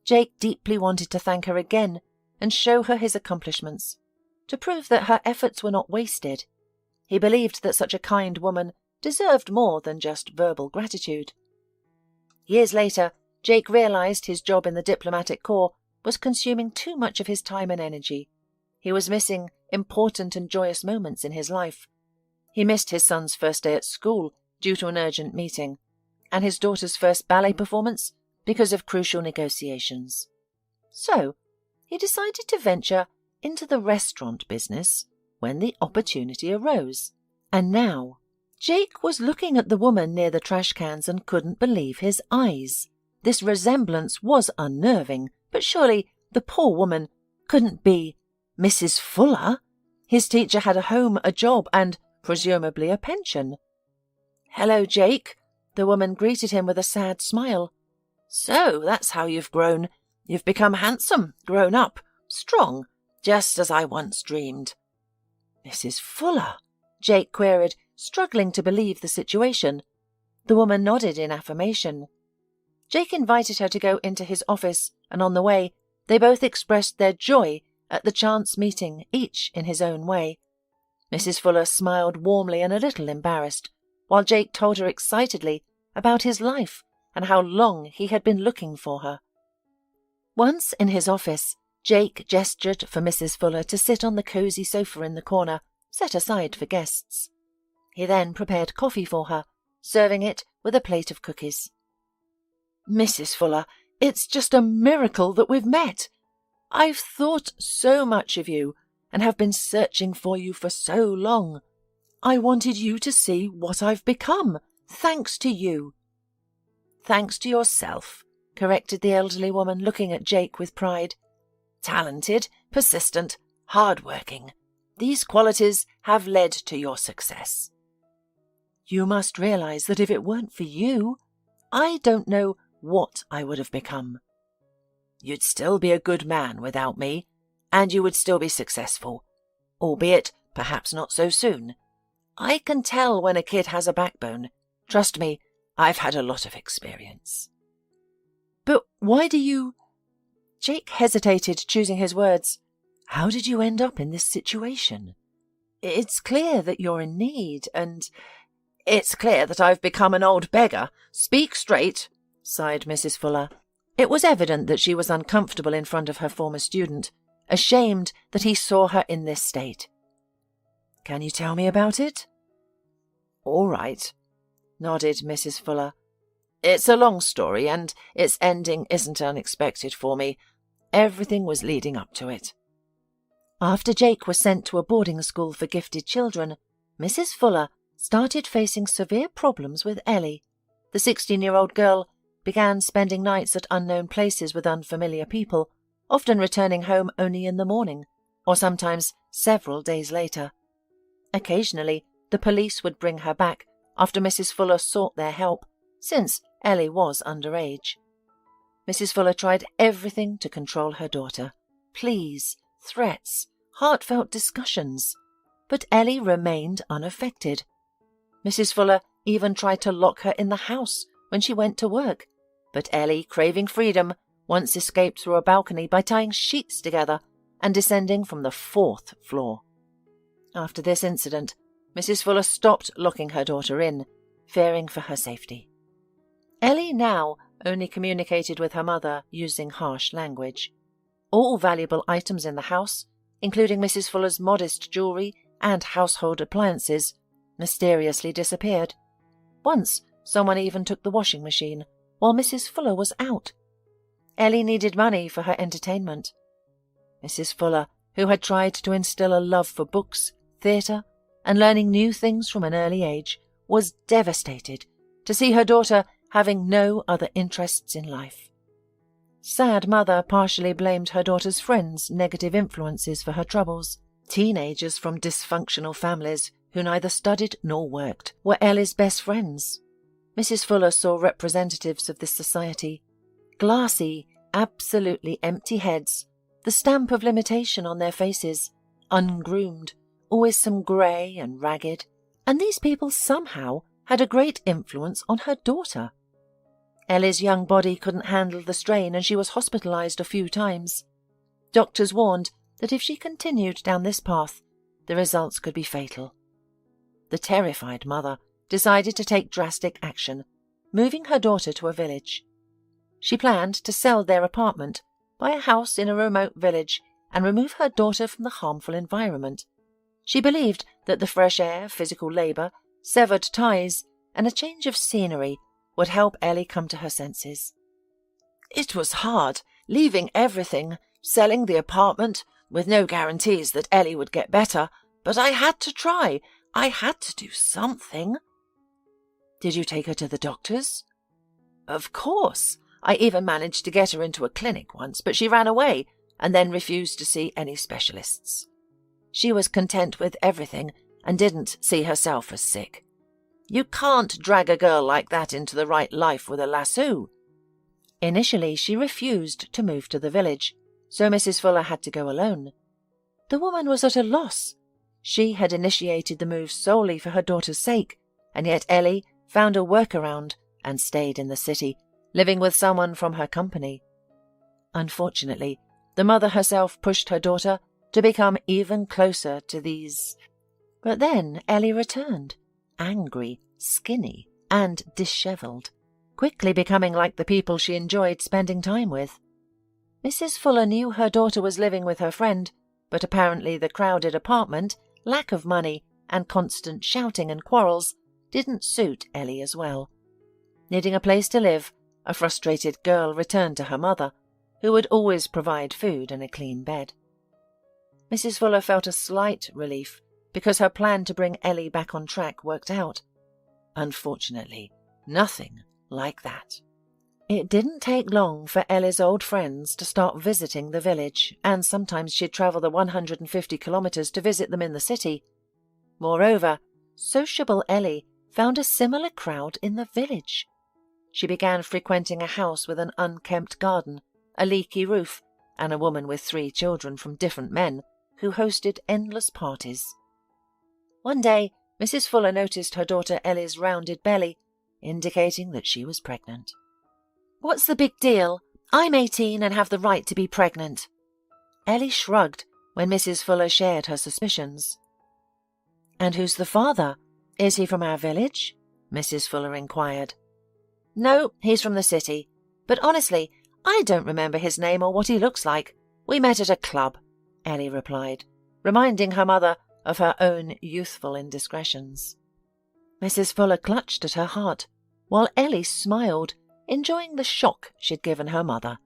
Jake deeply wanted to thank her again and show her his accomplishments, to prove that her efforts were not wasted. He believed that such a kind woman deserved more than just verbal gratitude. Years later, Jake realized his job in the diplomatic corps was consuming too much of his time and energy. He was missing important and joyous moments in his life. He missed his son's first day at school due to an urgent meeting, and his daughter's first ballet performance because of crucial negotiations. So, he decided to venture into the restaurant business when the opportunity arose. And now, Jake was looking at the woman near the trash cans and couldn't believe his eyes. This resemblance was unnerving, but surely the poor woman couldn't be Mrs. Fuller. His teacher had a home, a job, and presumably a pension. "Hello, Jake," the woman greeted him with a sad smile. "So, that's how you've grown. You've become handsome, grown up, strong, just as I once dreamed." "Mrs. Fuller?" Jake queried, struggling to believe the situation. The woman nodded in affirmation. Jake invited her to go into his office, and on the way, they both expressed their joy at the chance meeting, each in his own way. Mrs. Fuller smiled warmly and a little embarrassed, while Jake told her excitedly about his life and how long he had been looking for her. Once in his office, Jake gestured for Mrs. Fuller to sit on the cosy sofa in the corner, set aside for guests. He then prepared coffee for her, serving it with a plate of cookies. "Mrs. Fuller, it's just a miracle that we've met. I've thought so much of you and have been searching for you for so long. I wanted you to see what I've become, thanks to you." "Thanks to yourself," corrected the elderly woman, looking at Jake with pride. "Talented, persistent, hard-working. These qualities have led to your success." "You must realize that if it weren't for you, I don't know what I would have become." "You'd still be a good man without me, and you would still be successful, albeit perhaps not so soon. I can tell when a kid has a backbone. Trust me, I've had a lot of experience." "But why do you—" Jake hesitated, choosing his words. "How did you end up in this situation? It's clear that you're in need, and—" "It's clear that I've become an old beggar. Speak straight," sighed Mrs. Fuller. It was evident that she was uncomfortable in front of her former student, ashamed that he saw her in this state. "Can you tell me about it?" "All right," nodded Mrs. Fuller. "It's a long story, and its ending isn't unexpected for me. Everything was leading up to it." After Jake was sent to a boarding school for gifted children, Mrs. Fuller started facing severe problems with Ellie. The 16-year-old girl began spending nights at unknown places with unfamiliar people, often returning home only in the morning, or sometimes several days later. Occasionally, the police would bring her back after Mrs. Fuller sought their help, since Ellie was underage. Mrs. Fuller tried everything to control her daughter. Pleas, threats, heartfelt discussions. But Ellie remained unaffected. Mrs. Fuller even tried to lock her in the house when she went to work, but Ellie, craving freedom, once escaped through a balcony by tying sheets together and descending from the 4th floor. After this incident, Mrs. Fuller stopped locking her daughter in, fearing for her safety. Ellie now only communicated with her mother using harsh language. All valuable items in the house, including Mrs. Fuller's modest jewellery and household appliances, mysteriously disappeared. Once, someone even took the washing machine, while Mrs. Fuller was out. Ellie needed money for her entertainment. Mrs. Fuller, who had tried to instill a love for books, theatre, and learning new things from an early age, was devastated to see her daughter having no other interests in life. Sad mother partially blamed her daughter's friends' negative influences for her troubles. Teenagers from dysfunctional families who neither studied nor worked were Ellie's best friends. Mrs. Fuller saw representatives of this society, glassy, absolutely empty heads, the stamp of limitation on their faces, ungroomed, always some grey and ragged, and these people somehow had a great influence on her daughter. Ellie's young body couldn't handle the strain and she was hospitalized a few times. Doctors warned that if she continued down this path, the results could be fatal. The terrified mother decided to take drastic action, moving her daughter to a village. She planned to sell their apartment, buy a house in a remote village, and remove her daughter from the harmful environment. She believed that the fresh air, physical labour, severed ties, and a change of scenery would help Ellie come to her senses. It was hard, leaving everything, selling the apartment, with no guarantees that Ellie would get better, but I had to try. I had to do something. Did you take her to the doctors? Of course. I even managed to get her into a clinic once, but she ran away and then refused to see any specialists. She was content with everything and didn't see herself as sick. You can't drag a girl like that into the right life with a lasso. Initially, she refused to move to the village, so Mrs. Fuller had to go alone. The woman was at a loss. She had initiated the move solely for her daughter's sake, and yet Ellie found a workaround and stayed in the city, living with someone from her company. Unfortunately, the mother herself pushed her daughter to become even closer to these. But then Ellie returned, angry, skinny, and dishevelled, quickly becoming like the people she enjoyed spending time with. Mrs. Fuller knew her daughter was living with her friend, but apparently the crowded apartment, lack of money, and constant shouting and quarrels didn't suit Ellie as well. Needing a place to live, a frustrated girl returned to her mother, who would always provide food and a clean bed. Mrs. Fuller felt a slight relief because her plan to bring Ellie back on track worked out. Unfortunately, nothing like that. It didn't take long for Ellie's old friends to start visiting the village, and sometimes she'd travel the 150 kilometres to visit them in the city. Moreover, sociable Ellie found a similar crowd in the village. She began frequenting a house with an unkempt garden, a leaky roof, and a woman with 3 children from different men who hosted endless parties. One day, Mrs. Fuller noticed her daughter Ellie's rounded belly, indicating that she was pregnant. "What's the big deal? I'm 18 and have the right to be pregnant." Ellie shrugged when Mrs. Fuller shared her suspicions. "And who's the father? Is he from our village?" Mrs. Fuller inquired. "No, he's from the city. But honestly, I don't remember his name or what he looks like. We met at a club," Ellie replied, reminding her mother of her own youthful indiscretions. Mrs. Fuller clutched at her heart, while Ellie smiled, enjoying the shock she'd given her mother.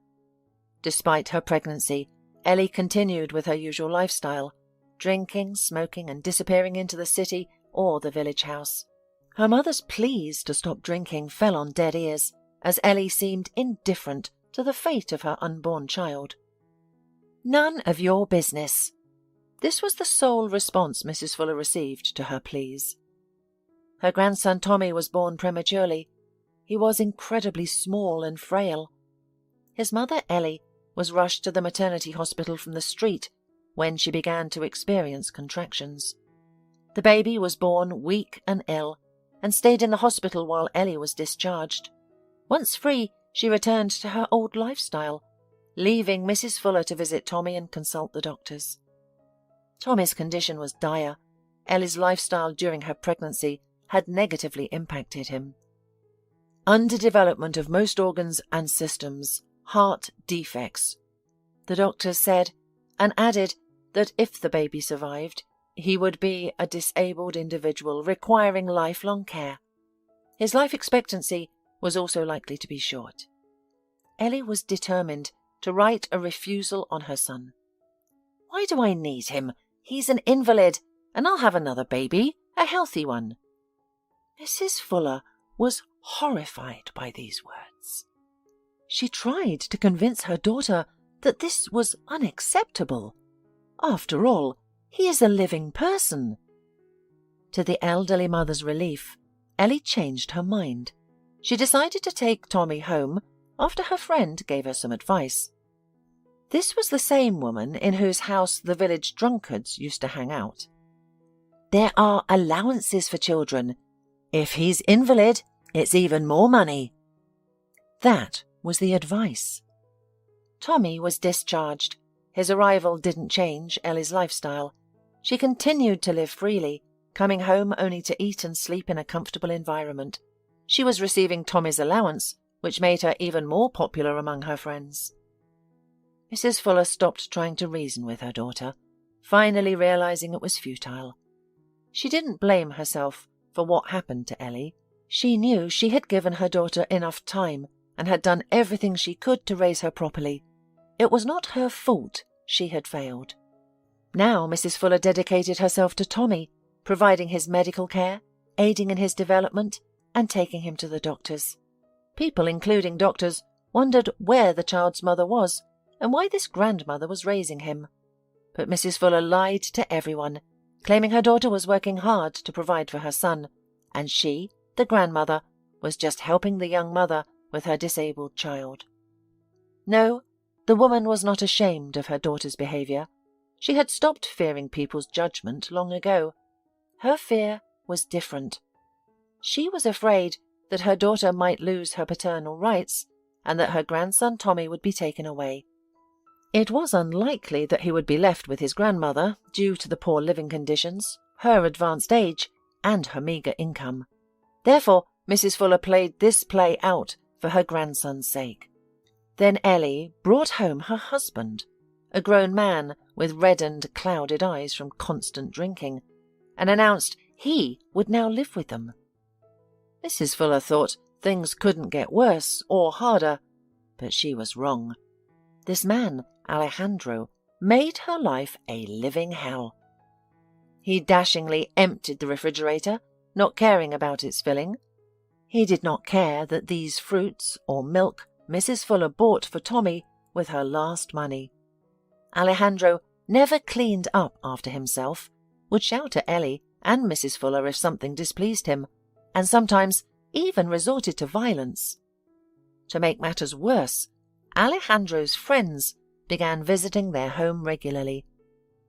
Despite her pregnancy, Ellie continued with her usual lifestyle, drinking, smoking, and disappearing into the city or the village house. Her mother's pleas to stop drinking fell on dead ears, as Ellie seemed indifferent to the fate of her unborn child. "None of your business." This was the sole response Mrs. Fuller received to her pleas. Her grandson Tommy was born prematurely. He was incredibly small and frail. His mother, Ellie, was rushed to the maternity hospital from the street when she began to experience contractions. The baby was born weak and ill, and stayed in the hospital while Ellie was discharged. Once free, she returned to her old lifestyle, leaving Mrs. Fuller to visit Tommy and consult the doctors. Tommy's condition was dire. Ellie's lifestyle during her pregnancy had negatively impacted him. Underdevelopment of most organs and systems, heart defects, the doctors said, and added that if the baby survived, he would be a disabled individual requiring lifelong care. His life expectancy was also likely to be short. Ellie was determined to write a refusal on her son. "Why do I need him? He's an invalid. and I'll have another baby, a healthy one." Mrs. Fuller was horrified by these words. She tried to convince her daughter that this was unacceptable. After all, he is a living person. To the elderly mother's relief, Ellie changed her mind. She decided to take Tommy home after her friend gave her some advice. This was the same woman in whose house the village drunkards used to hang out. "There are allowances for children. If he's invalid, it's even more money." That was the advice. Tommy was discharged. His arrival didn't change Ellie's lifestyle. She continued to live freely, coming home only to eat and sleep in a comfortable environment. She was receiving Tommy's allowance, which made her even more popular among her friends. Mrs. Fuller stopped trying to reason with her daughter, finally realizing it was futile. She didn't blame herself for what happened to Ellie. She knew she had given her daughter enough time and had done everything she could to raise her properly. It was not her fault she had failed. Now Mrs. Fuller dedicated herself to Tommy, providing his medical care, aiding in his development, and taking him to the doctors. People, including doctors, wondered where the child's mother was and why this grandmother was raising him. But Mrs. Fuller lied to everyone, claiming her daughter was working hard to provide for her son, and she, the grandmother, was just helping the young mother with her disabled child. No, the woman was not ashamed of her daughter's behavior. She had stopped fearing people's judgment long ago. Her fear was different. She was afraid that her daughter might lose her paternal rights and that her grandson Tommy would be taken away. It was unlikely that he would be left with his grandmother due to the poor living conditions, her advanced age, and her meagre income. Therefore, Mrs. Fuller played this play out for her grandson's sake. Then Ellie brought home her husband, a grown man with reddened, clouded eyes from constant drinking, and announced he would now live with them. Mrs. Fuller thought things couldn't get worse or harder, but she was wrong. This man, Alejandro, made her life a living hell. He dashingly emptied the refrigerator, not caring about its filling. He did not care that these fruits or milk Mrs. Fuller bought for Tommy with her last money. Alejandro never cleaned up after himself, would shout at Ellie and Mrs. Fuller if something displeased him, and sometimes even resorted to violence. To make matters worse, Alejandro's friends began visiting their home regularly.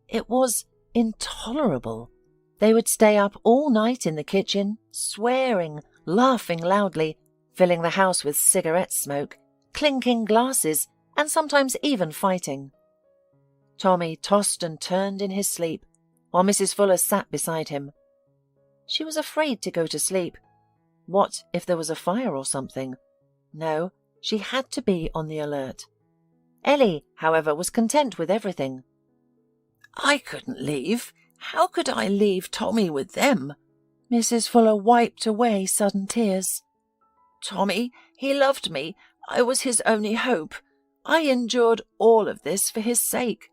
It was intolerable. They would stay up all night in the kitchen, swearing, laughing loudly, filling the house with cigarette smoke, clinking glasses, and sometimes even fighting. Tommy tossed and turned in his sleep, while Mrs. Fuller sat beside him. She was afraid to go to sleep. What if there was a fire or something? No, she had to be on the alert. Ellie, however, was content with everything. "I couldn't leave. How could I leave Tommy with them?" Mrs. Fuller wiped away sudden tears. "Tommy, he loved me. I was his only hope. I endured all of this for his sake.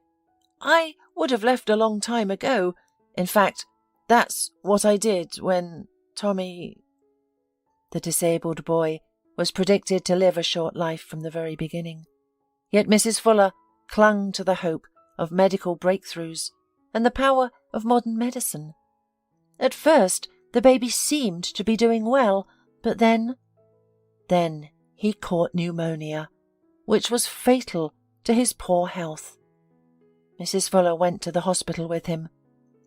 I would have left a long time ago. In fact, that's what I did when Tommy—" The disabled boy was predicted to live a short life from the very beginning. Yet Mrs. Fuller clung to the hope of medical breakthroughs and the power of modern medicine. At first, the baby seemed to be doing well, but then he caught pneumonia, which was fatal to his poor health. Mrs. Fuller went to the hospital with him.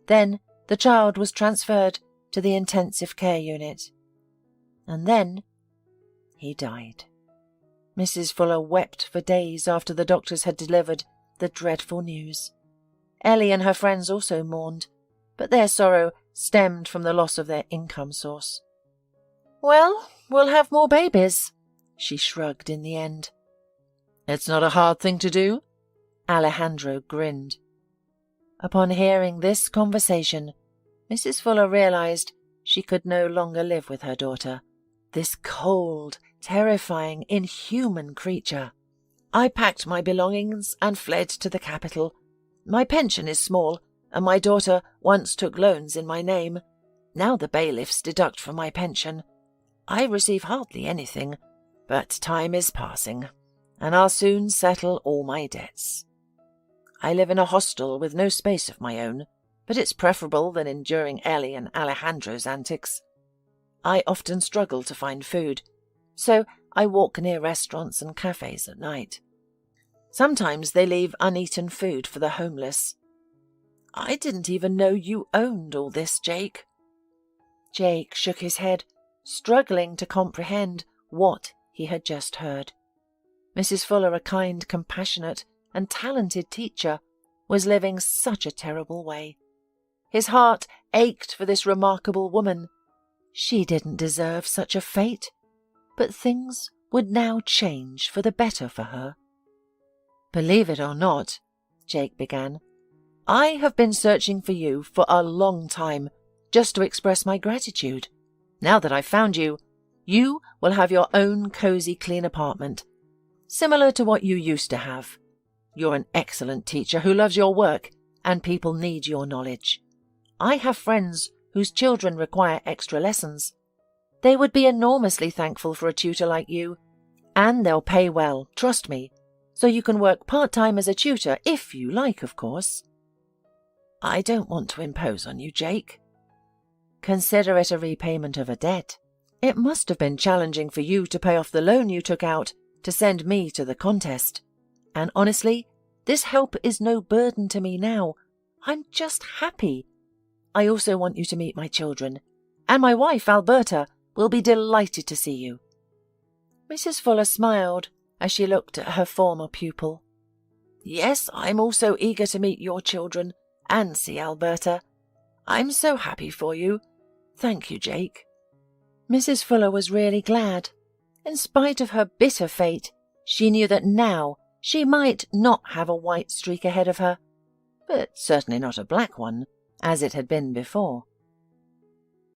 Then the child was transferred to the intensive care unit. And then he died. Mrs. Fuller wept for days after the doctors had delivered the dreadful news. Ellie and her friends also mourned, but their sorrow stemmed from the loss of their income source. "Well, we'll have more babies," she shrugged in the end. "It's not a hard thing to do?" Alejandro grinned. Upon hearing this conversation, Mrs. Fuller realized she could no longer live with her daughter, this cold, terrifying, inhuman creature. "I packed my belongings and fled to the capital. My pension is small, and my daughter once took loans in my name. Now the bailiffs deduct from my pension. I receive hardly anything, but time is passing, and I'll soon settle all my debts. I live in a hostel with no space of my own, but it's preferable than enduring Ellie and Alejandro's antics. I often struggle to find food, so I walk near restaurants and cafes at night. Sometimes they leave uneaten food for the homeless. I didn't even know you owned all this, Jake. Jake shook his head, struggling to comprehend what he had just heard. Mrs. Fuller, a kind, compassionate, and talented teacher, was living such a terrible way. His heart ached for this remarkable woman. She didn't deserve such a fate, but things would now change for the better for her. Believe it or not, Jake began, I have been searching for you for a long time, just to express my gratitude. Now that I've found you, you will have your own cozy, clean apartment, similar to what you used to have. You're an excellent teacher who loves your work, and people need your knowledge. I have friends whose children require extra lessons. They would be enormously thankful for a tutor like you, and they'll pay well, trust me, so you can work part-time as a tutor if you like, of course. I don't want to impose on you, Jake. Consider it a repayment of a debt. It must have been challenging for you to pay off the loan you took out to send me to the contest. And honestly, this help is no burden to me now. I'm just happy. I also want you to meet my children, and my wife, Alberta, will be delighted to see you. Mrs. Fuller smiled as she looked at her former pupil. Yes, I'm also eager to meet your children and see Alberta. I'm so happy for you. Thank you, Jake. Mrs. Fuller was really glad. In spite of her bitter fate, she knew that now she might not have a white streak ahead of her, but certainly not a black one, as it had been before.